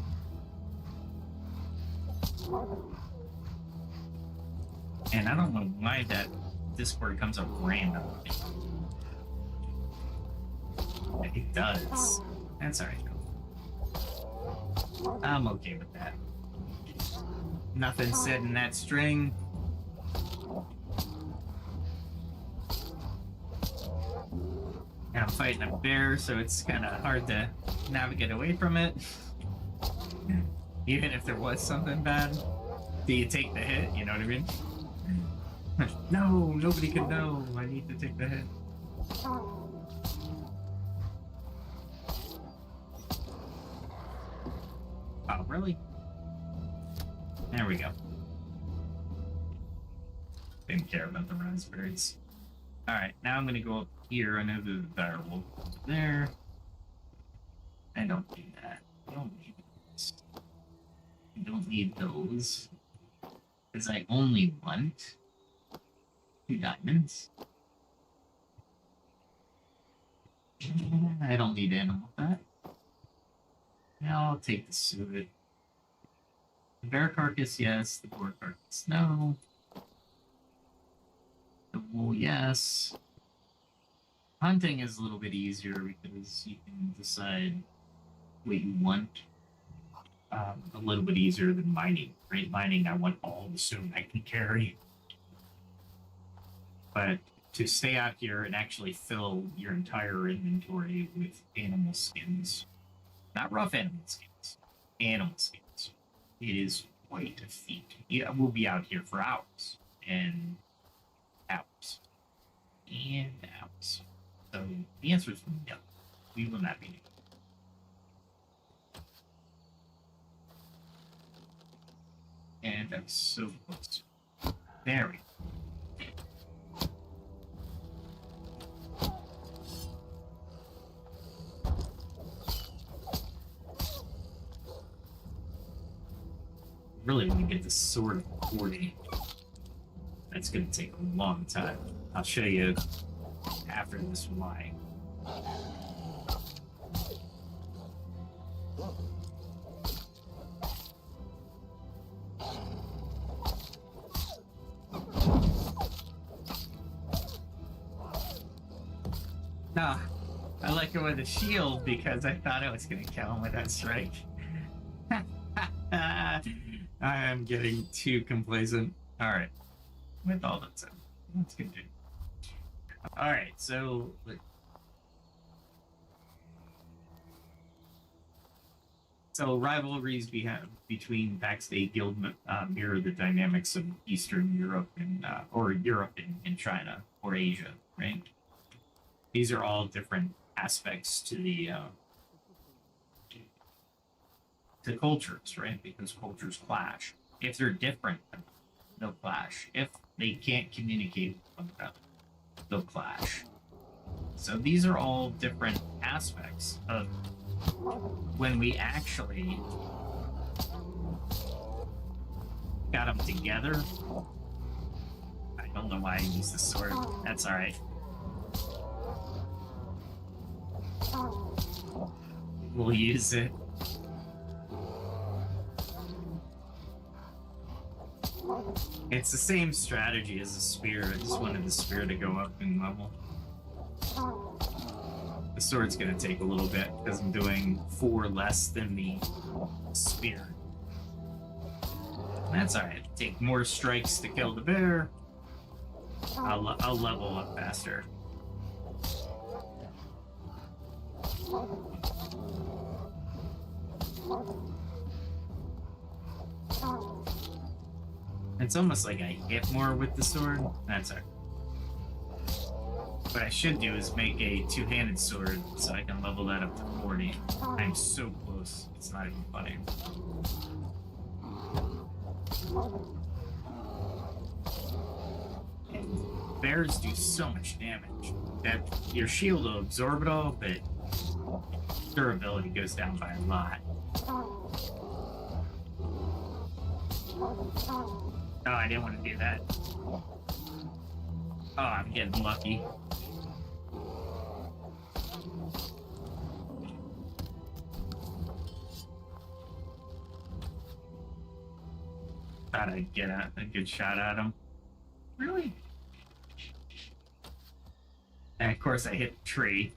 And I don't know why that Discord comes up randomly. It does. That's alright. I'm okay with that. Nothing said in that string. And I'm fighting a bear, so it's kind of hard to navigate away from it. Even if there was something bad, do you take the hit? You know what I mean? No, nobody can know. I need to take the hit. Oh, really? There we go. Didn't care about the raspberries. Alright, now I'm gonna go up here. I know there's a dire wolf over there. I don't need that. I don't need this. I don't need those. Because I only want 2 diamonds. I don't need animal fat. Now I'll take the suet. The bear carcass, yes. The boar carcass, no. The wool, yes. Hunting is a little bit easier because you can decide what you want. A little bit easier than mining. Right? Mining, I want all the stone I can carry. But to stay out here and actually fill your entire inventory with animal skins, not rough animal skins, animal skins, it is quite a feat. Yeah, we'll be out here for hours and hours and hours. So the answer is no. We will not be doing it. And that's so close. There we go. Really want to get this sword coordinated. That's going to take a long time. I'll show you after this why. Nah, I like it with a shield because I thought I was going to kill him with that strike. I am getting too complacent. Alright. With all that said, let's continue. Alright, so... So rivalries we have between Pax Dei Guild mirror the dynamics of Eastern Europe and or Europe and China or Asia, right? These are all different aspects to the to cultures, right? Because cultures clash. If they're different, they'll clash. If they can't communicate with one another, they'll clash. So these are all different aspects of when we actually got them together. I don't know why I used the sword. That's alright. We'll use it. It's the same strategy as the spear. I just wanted the spear to go up in level. The sword's gonna take a little bit because I'm doing 4 less than the spear. That's alright. Take more strikes to kill the bear. I'll level up faster. It's almost like I hit more with the sword. That's it. What I should do is make a two-handed sword so I can level that up to 40. I'm so close, it's not even funny. And bears do so much damage that your shield will absorb it all, but durability goes down by a lot. Oh, I didn't want to do that. Oh, I'm getting lucky. Thought I'd get a good shot at him. Really? And of course I hit the tree.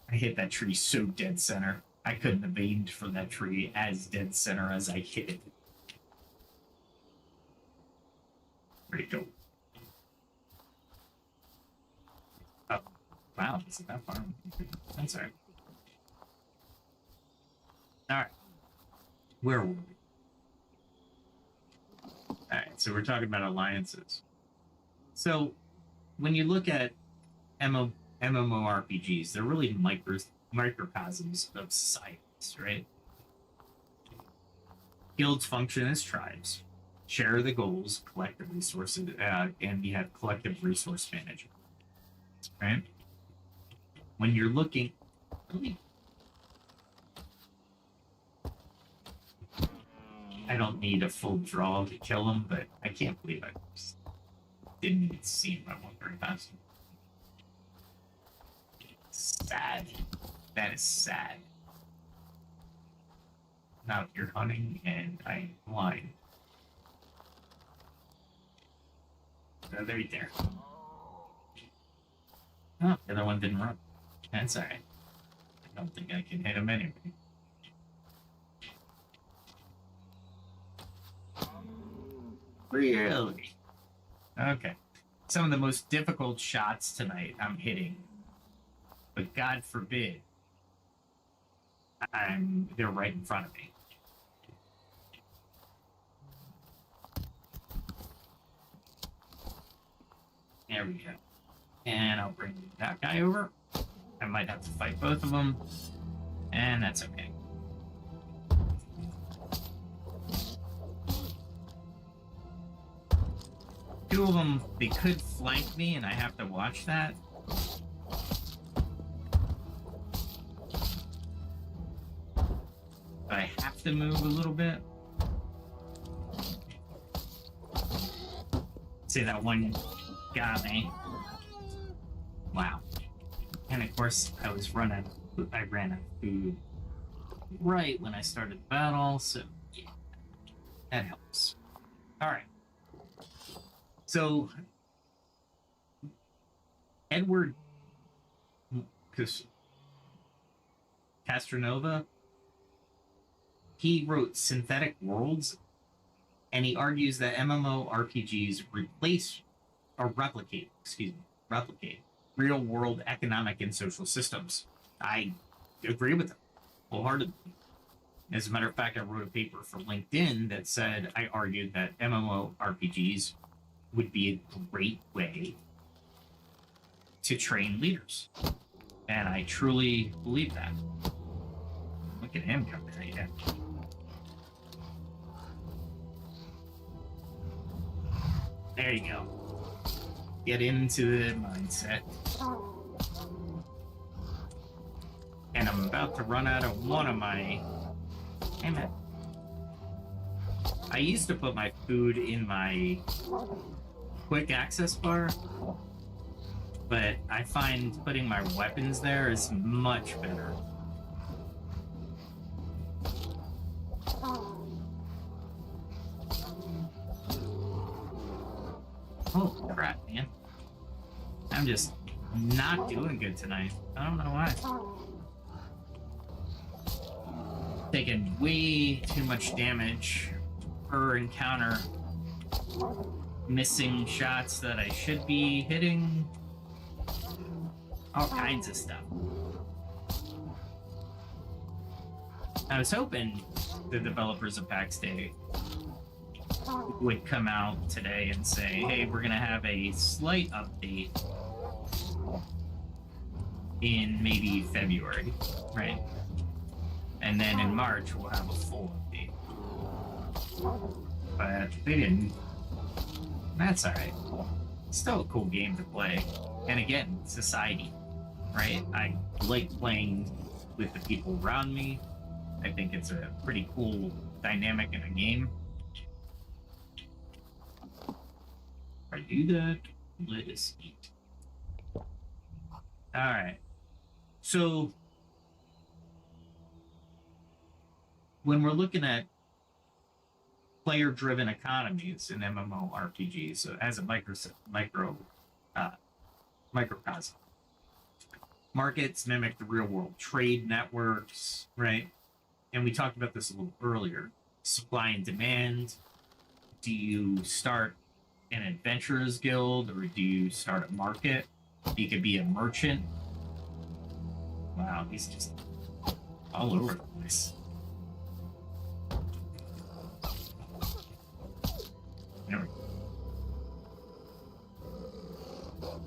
I hit that tree so dead center. I couldn't have aimed for that tree as dead center as I hit it. Where'd it go? Oh, wow, is it that far? That's alright. Alright. Where were we? Alright, so we're talking about alliances. So, when you look at MMORPGs, they're really microcosms of societies, right? Guilds function as tribes, share the goals, collective resources, and you have collective resource management, right? When you're looking, I don't need a full draw to kill him, but I can't believe I just didn't even see him. I went very fast. Sad. That is sad. Now you're hunting and I'm blind. Oh, they're right there. Oh, the other one didn't run. That's alright. I don't think I can hit him anyway. Really? Okay. Some of the most difficult shots tonight I'm hitting. But God forbid, they're right in front of me. There we go. And I'll bring that guy over. I might have to fight both of them. And that's okay. Two of them, they could flank me and I have to watch that. But I have to move a little bit. See, that one got me. Wow. And of course, I ran out of food right when I started the battle, so yeah, that helps. Alright. So, Edward Castronova, he wrote Synthetic Worlds, and he argues that MMORPGs replicate real-world economic and social systems. I agree with him wholeheartedly. As a matter of fact, I wrote a paper for LinkedIn that said I argued that MMORPGs would be a great way to train leaders. And I truly believe that. Look at him come there, yeah. There you go. Get into the mindset. And I'm about to run out of one of my... Damn it. I used to put my food in my quick access bar, but I find putting my weapons there is much better. Oh crap, man. I'm just not doing good tonight. I don't know why. Taking way too much damage per encounter. missing shots that I should be hitting. All kinds of stuff. I was hoping the developers of Pax Dei would come out today and say, hey, we're going to have a slight update in maybe February, right? And then in March, we'll have a full update. But they didn't. That's alright. Still a cool game to play. And again, society, right? I like playing with the people around me. I think it's a pretty cool dynamic in a game. If I do that, let us eat. Alright. So, when we're looking at player-driven economies in MMORPGs, so as a microcosm, markets mimic the real-world trade networks, right? And we talked about this a little earlier. Supply and demand. Do you start an adventurer's guild, or do you start a market? You could be a merchant. Wow, he's just all over the place. There we go.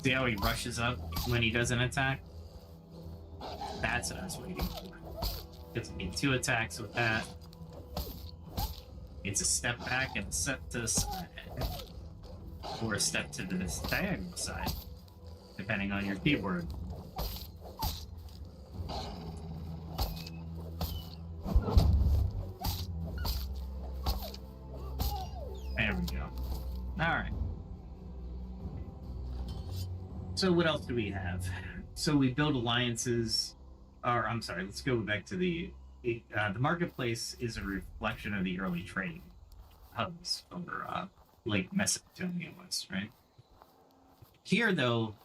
See how he rushes up when he does an attack? That's what I was waiting for. Gets me 2 attacks with that. It's a step back and a step to the side. Or a step to the diagonal side, depending on your keyboard. There we go. Alright. So what else do we have? So we build alliances, or I'm sorry, let's go back to the marketplace is a reflection of the early trading hubs over Lake Mesopotamia was, right? Here, though,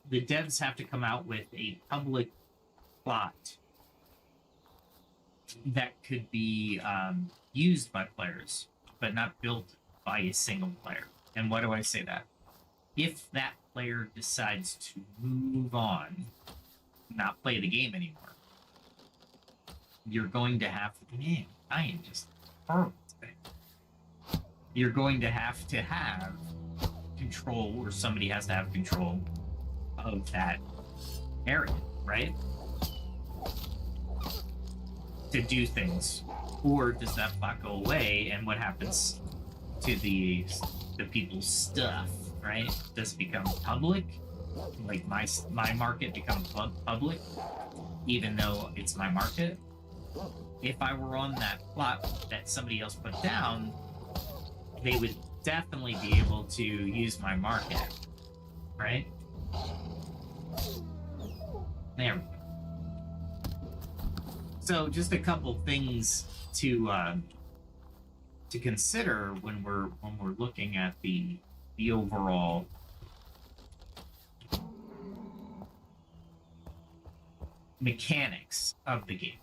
the devs have to come out with a public plot that could be used by players, but not built by a single player. And why do I say that? If that player decides to move on, not play the game anymore, you're going to have to, man, I am just horrible today. You're going to have control, or somebody has to have control of that area, right? To do things. Or does that plot go away, and what happens to the people's stuff, right? Does it become public? Like my market becomes public, even though it's my market? If I were on that plot that somebody else put down, they would definitely be able to use my market, right? There we go. So just a couple things to consider when we're looking at the overall mechanics of the game.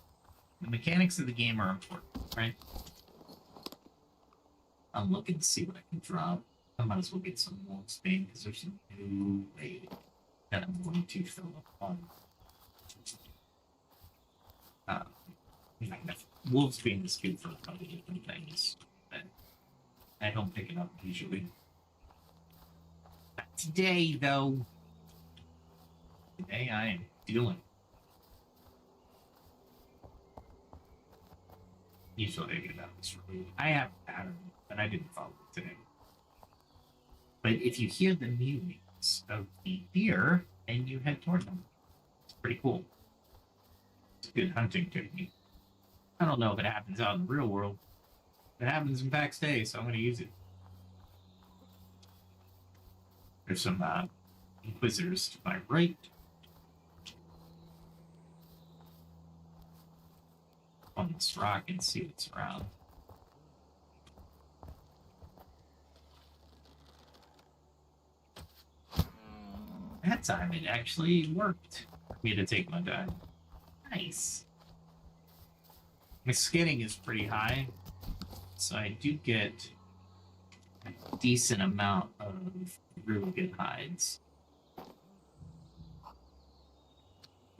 The mechanics of the game are important, right? I'm looking to see what I can drop. I might as well get some more Spain because there's no way that I'm going to fill up on. Wolfsbane is good for a couple different things, but I don't pick it up usually. But today, though, I am doing. Usually I get about this review. I have a pattern, but I didn't follow it today. But if you hear the mewings of the deer, and you head toward them, it's pretty cool. It's a good hunting technique. I don't know if it happens out in the real world. It happens in Pax Dei, so I'm going to use it. There's some Inquisitors to my right. On this rock and see what's around. That time it actually worked for me to take my dive. Nice. My skinning is pretty high, So I do get a decent amount of really good hides.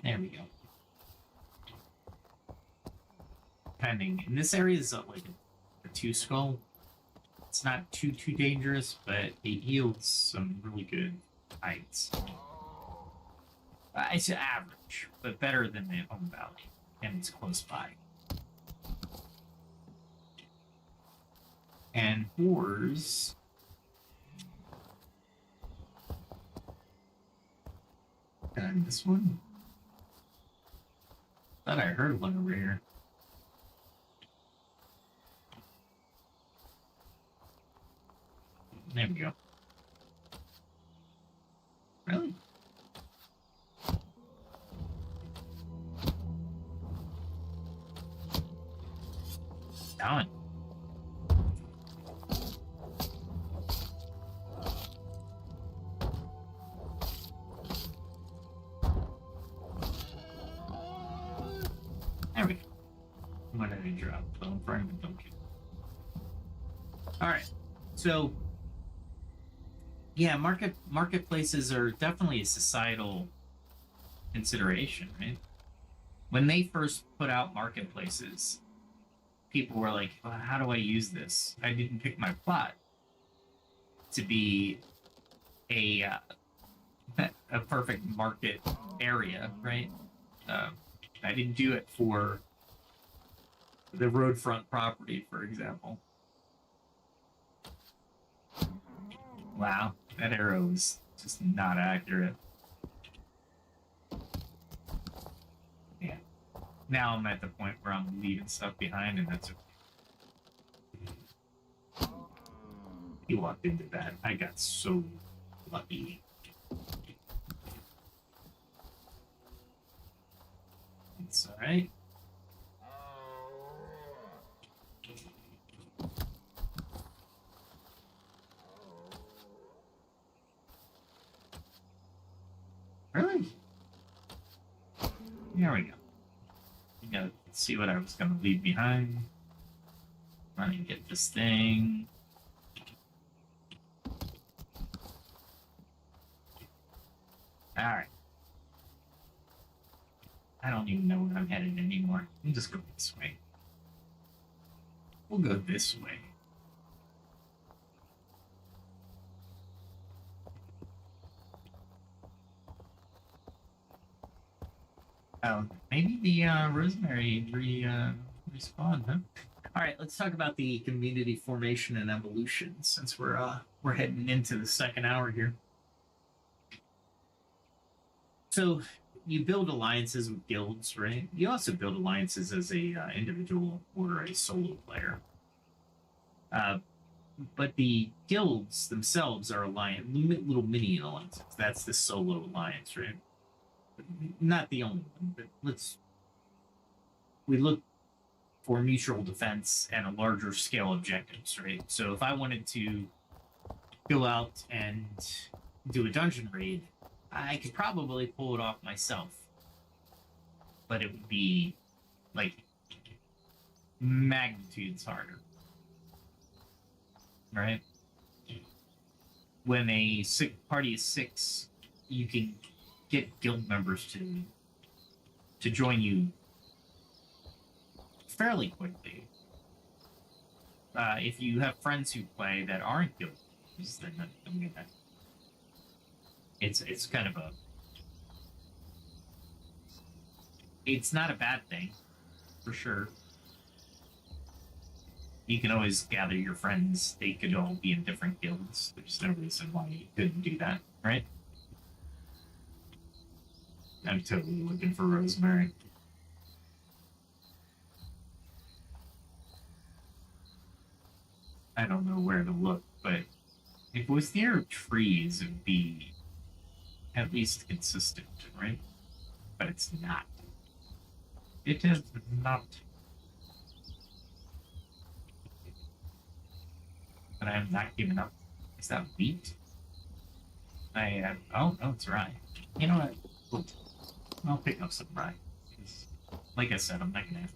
There we go. Depending, in this area is like a 2 skull. It's not too dangerous, but it yields some really good hides. It's average, but better than the home valley, and it's close by. And boars. And this one. Thought I heard one over here. There we go. Really? Done. There we go. What did I drop? Don't frame it, don't kill. Alright. So yeah, marketplaces are definitely a societal consideration, right? When they first put out marketplaces, people were like, well, how do I use this? I didn't pick my plot to be a perfect market area, right? I didn't do it for the roadfront property, for example. Wow, that arrow is just not accurate. Yeah. Now I'm at the point where I'm leaving stuff behind, and that's okay. He walked into that. I got so lucky. It's alright. Really? There we go. You gotta see what I was gonna leave behind. Run and get this thing. Alright. I don't even know where I'm headed anymore. I'm just going this way. We'll go this way. Oh, maybe the rosemary respawned, huh? All right, let's talk about the community formation and evolution since we're heading into the second hour here. So you build alliances with guilds, right? You also build alliances as a individual or a solo player. But the guilds themselves are little mini alliances. That's the solo alliance, right? Not the only one, but we look for mutual defense and a larger scale objectives, right? So if I wanted to go out and do a dungeon raid, I could probably pull it off myself, but it would be like magnitudes harder, right? When a party is 6, you can get guild members to join you fairly quickly. If you have friends who play that aren't guild members, then it's kind of it's not a bad thing, for sure. You can always gather your friends. They could all be in different guilds. There's no reason why you couldn't do that, right? I'm totally looking for rosemary. I don't know where to look, but if it was near trees, it would be at least consistent, right? But it's not. It is not. But I'm not giving up. Is that wheat? Oh, no, it's rye. You know what? I'll pick up some rye. Like I said, I'm not gonna have.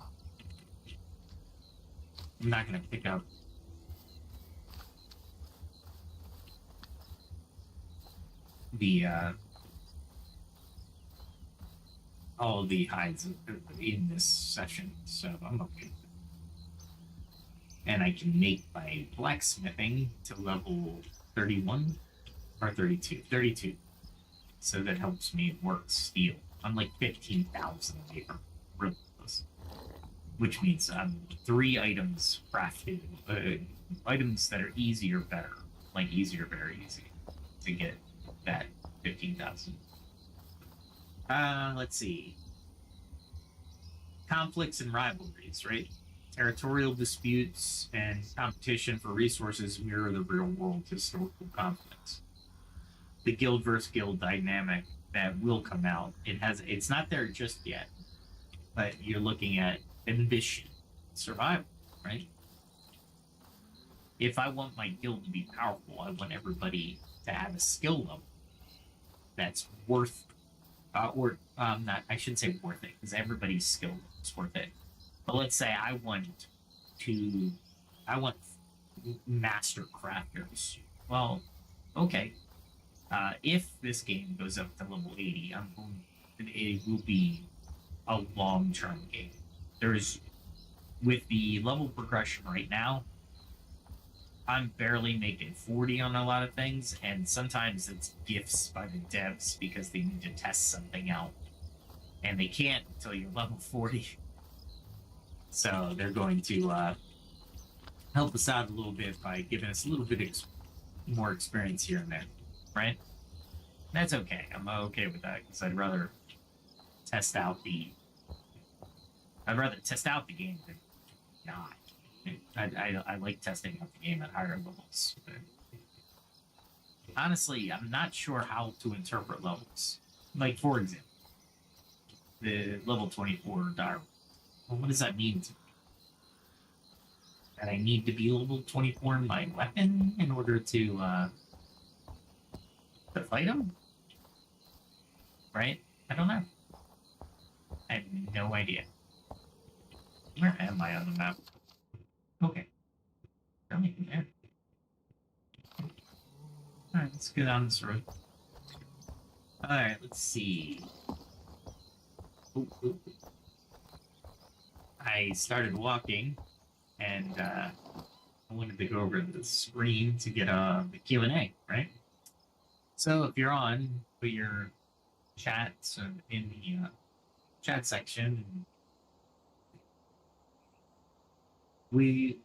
I'm not gonna pick up the all of the hides in this session, so I'm okay. And I can make my blacksmithing to level 31 or 32. 32. So that helps me work steel. I'm like 15,000 away from really close. Which means I'm 3 items crafted, items that are easy or better. Like easy or very easy to get that 15,000. Let's see. Conflicts and rivalries, right? Territorial disputes and competition for resources mirror the real world historical conflicts. The guild versus guild dynamic that will come out. It's not there just yet, but you're looking at ambition, survival, right? If I want my guild to be powerful, I want everybody to have a skill level that's worth, not, I shouldn't say worth it, because everybody's skill is worth it. But let's say I want master crafters. Well, okay. If this game goes up to level 80, it will be a long-term game. With the level progression right now, I'm barely making 40 on a lot of things, and sometimes it's gifts by the devs because they need to test something out. And they can't until you're level 40. So they're going to help us out a little bit by giving us a little bit more experience here and there, right? That's okay. I'm okay with that because I'd rather test out the game than not. I like testing out the game at higher levels. But honestly, I'm not sure how to interpret levels. Like, for example, the level 24 Darwin. Well, what does that mean to me? That I need to be level 24 in my weapon in order to fight him? Right? I don't know. I have no idea. Where am I on the map? Okay. I'm even there. Alright, let's get on this road. Alright, let's see. Ooh. I started walking, and I wanted to go over the screen to get the Q&A, right? So if you're on, put your chats in the chat section. We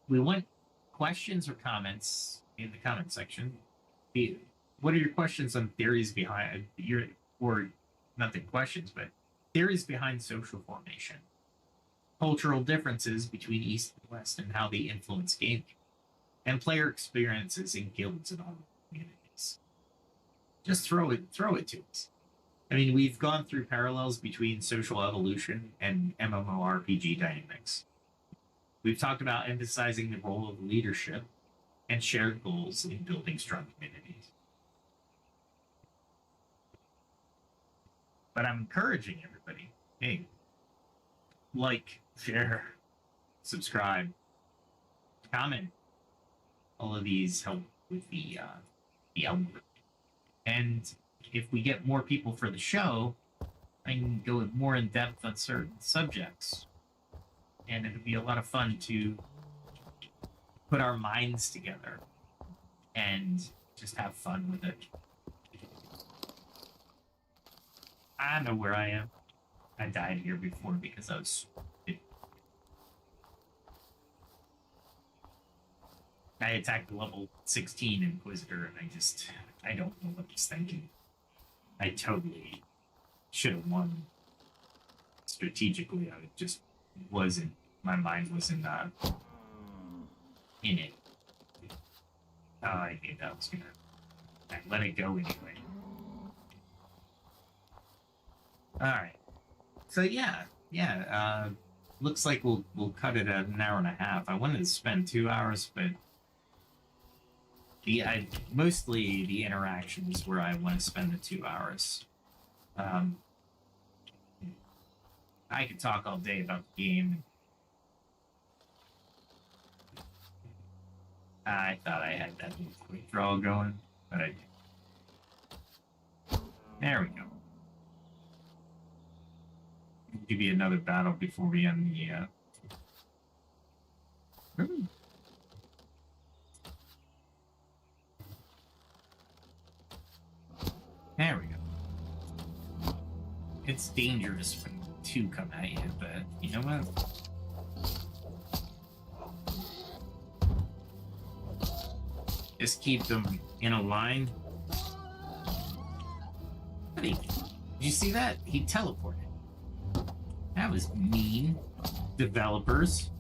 want questions or comments in the comment section. What are your questions on theories behind or not the questions, but theories behind social formation, cultural differences between East and West, and how they influence gaming, and player experiences in guilds and online communities? Just throw it to us. I mean, we've gone through parallels between social evolution and MMORPG dynamics. We've talked about emphasizing the role of leadership and shared goals in building strong communities. But I'm encouraging everybody, hey, like, share, subscribe, comment. All of these help with the algorithm. And if we get more people for the show, I can go more in depth on certain subjects. And it'll be a lot of fun to put our minds together and just have fun with it. I know where I am. I died here before because I was... I attacked the level 16 Inquisitor, and I don't know what I was thinking. I totally should have won strategically. I just wasn't, my mind wasn't in it. Oh, I knew that was gonna, I let it go anyway. Alright. So yeah, looks like we'll cut it at an hour and a half. I wanted to spend 2 hours, but mostly the interaction is where I want to spend the 2 hours. I could talk all day about the game. I thought I had that little quick draw going, but I didn't. There we go. Give you another battle before we end the. There we go. It's dangerous when two come at you, but you know what? Just keep them in a line. Did you see that? He teleported. That was mean. Developers.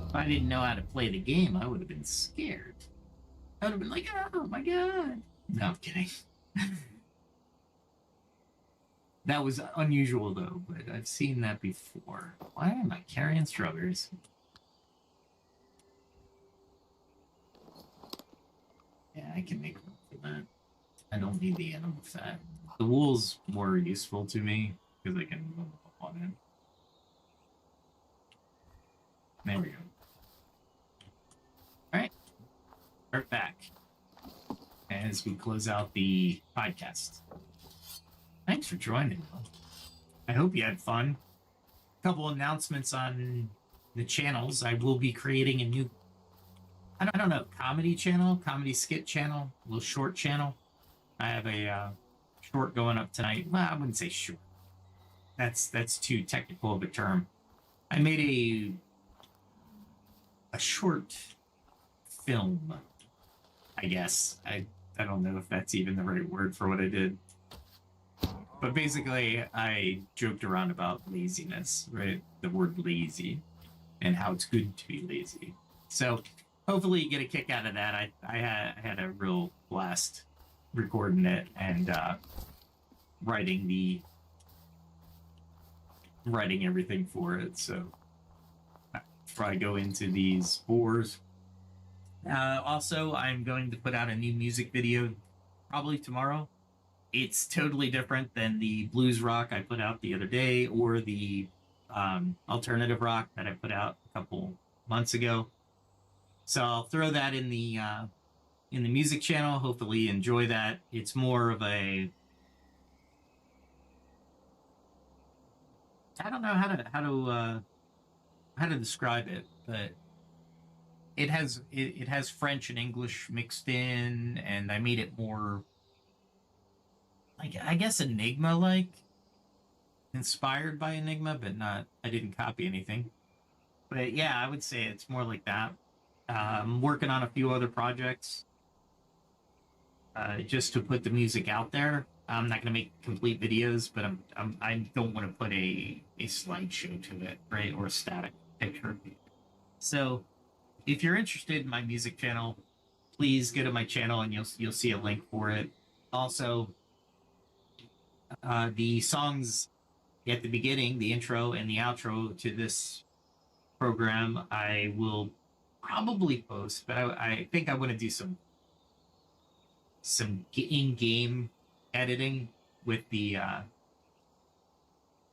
If I didn't know how to play the game, I would have been scared. I would have been like, oh my god. No, I'm kidding. That was unusual though, but I've seen that before. Why am I carrying strawberries? Yeah, I can make room for that. I don't need the animal fat. The wool's more useful to me because I can move on it. There we go. Alright. We're back. As we close out the podcast. Thanks for joining. I hope you had fun. A couple announcements on the channels. I will be creating a new, I don't know, comedy channel, comedy skit channel, a little short channel. I have a short going up tonight. Well, I wouldn't say short. That's too technical of a term. I made a short film, I guess. I don't know if that's even the right word for what I did. But basically, I joked around about laziness, right? The word lazy and how it's good to be lazy. So hopefully you get a kick out of that. I had a real blast recording it and writing everything for it. So before I go into these bores. Also, I'm going to put out a new music video probably tomorrow. It's totally different than the blues rock I put out the other day or the alternative rock that I put out a couple months ago. So I'll throw that in the music channel. Hopefully you enjoy that. It's more of a, I don't know how to describe it, but it has French and English mixed in, and I made it more like, I guess, Enigma-like, inspired by Enigma, but not, I didn't copy anything. But yeah, I would say it's more like that. I'm working on a few other projects just to put the music out there. I'm not going to make complete videos, but I don't want to put a slideshow to it, right, or a static picture. So if you're interested in my music channel, please go to my channel and you'll see a link for it. Also, the songs at the beginning, the intro and the outro to this program, I will probably post, but I think I want to do some in-game editing with the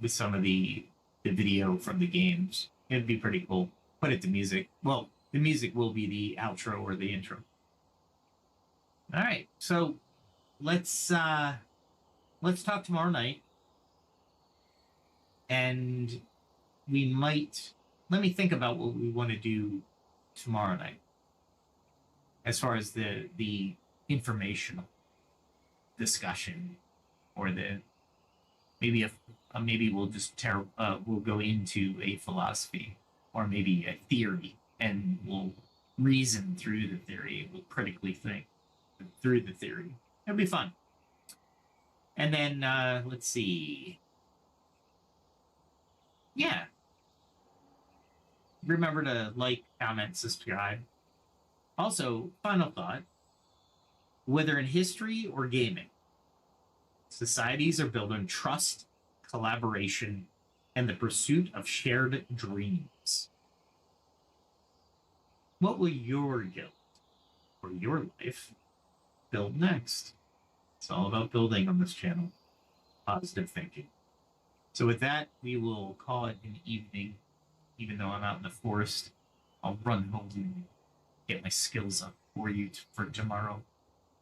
with some of the video from the games. It'd be pretty cool. Put it to music. Well, the music will be the outro or the intro. All right, so let's talk tomorrow night, and we might, let me think about what we want to do tomorrow night as far as the informational discussion, or the maybe we'll just we'll go into a philosophy or maybe a theory, and we'll reason through the theory. We'll critically think through the theory. It'll be fun. And then let's see. Yeah. Remember to like, comment, subscribe. Also, final thought. Whether in history or gaming, societies are built on trust, collaboration, and the pursuit of shared dreams. What will your guild or your life build next? It's all about building on this channel. positive thinking. So with that, we will call it an evening. Even though I'm out in the forest, I'll run home and get my skills up for you for tomorrow.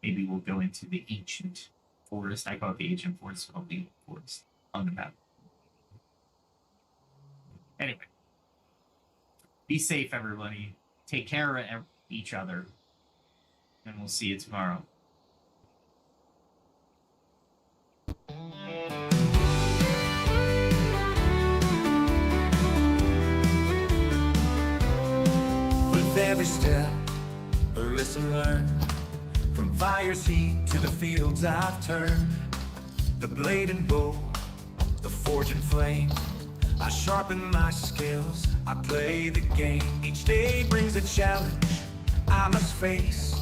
Maybe we'll go into the ancient forest. I call it the ancient forest, called the forest on the map. Anyway, be safe, everybody. Take care of each other, and we'll see you tomorrow. With every step, a lesson learned. From fire's heat to the fields I've turned. The blade and bow, the forge and flame. I sharpen my skills, I play the game. Each day brings a challenge I must face.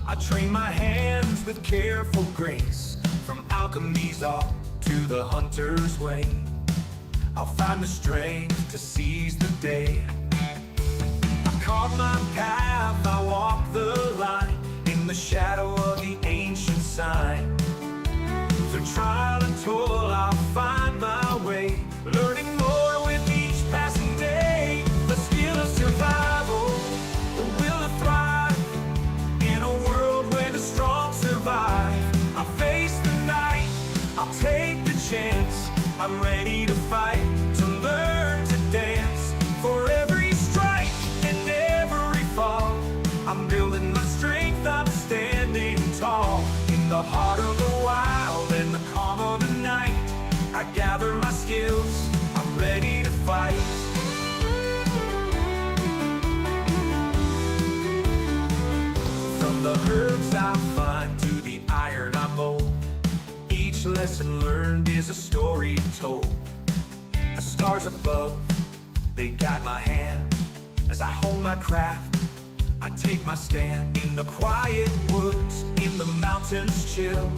I train my hands with careful grace. From alchemy's art to the hunter's way, I'll find the strength to seize the day. I carve my path, I walk the line, in the shadow of the ancient sign. Through trial and toil, I'll find my way, learning more with each passing day. The skill of survival, the will to thrive, in a world where the strong survive. I face the night, I'll take the chance. I'm ready to fight, to learn to dance. For every strike and every fall, I'm building my strength, I'm standing tall. In the heart of the wild and the calm of the night, I gather my skills, I'm ready to fight. From the herbs I find to the iron I mold, each lesson learned is a story told. The stars above, they guide my hand. As I hone my craft, I take my stand. In the quiet woods, in the mountains chill,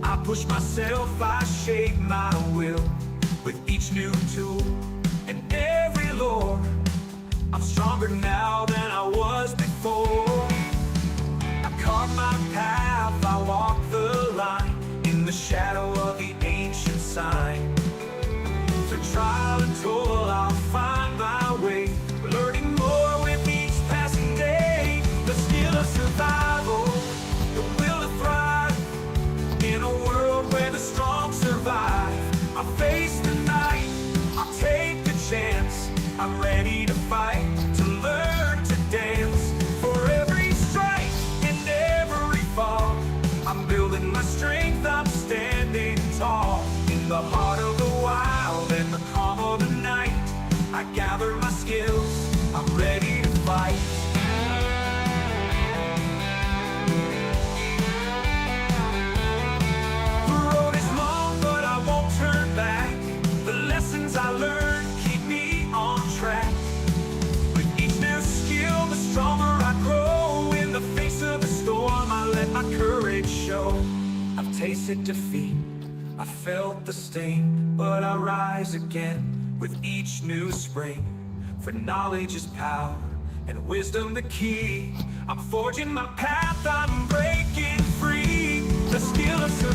I push myself, I shape my will. With each new tool and every lore, I'm stronger now than I was before. I carve my path, I walk the line, in the shadow of the ancient sign. Through trial and toil, I'll find my way, learning more with each passing day. The skill of survival, the will to thrive, in a world where the strong survive. I face the night, I'll take the chance. I'm ready to fight, to learn to dance. For every strike and every fall, I'm building my strength, I'm standing tall. In the heart of the wild and the calm of the night, I gather my skills, I'm ready to fight. The road is long, but I won't turn back. The lessons I learned keep me on track. With each new skill, the stronger I grow. In the face of the storm, I let my courage show. I've tasted defeat, I felt the sting, but I rise again with each new spring. For knowledge is power, and wisdom the key. I'm forging my path, I'm breaking free. The skill of survival,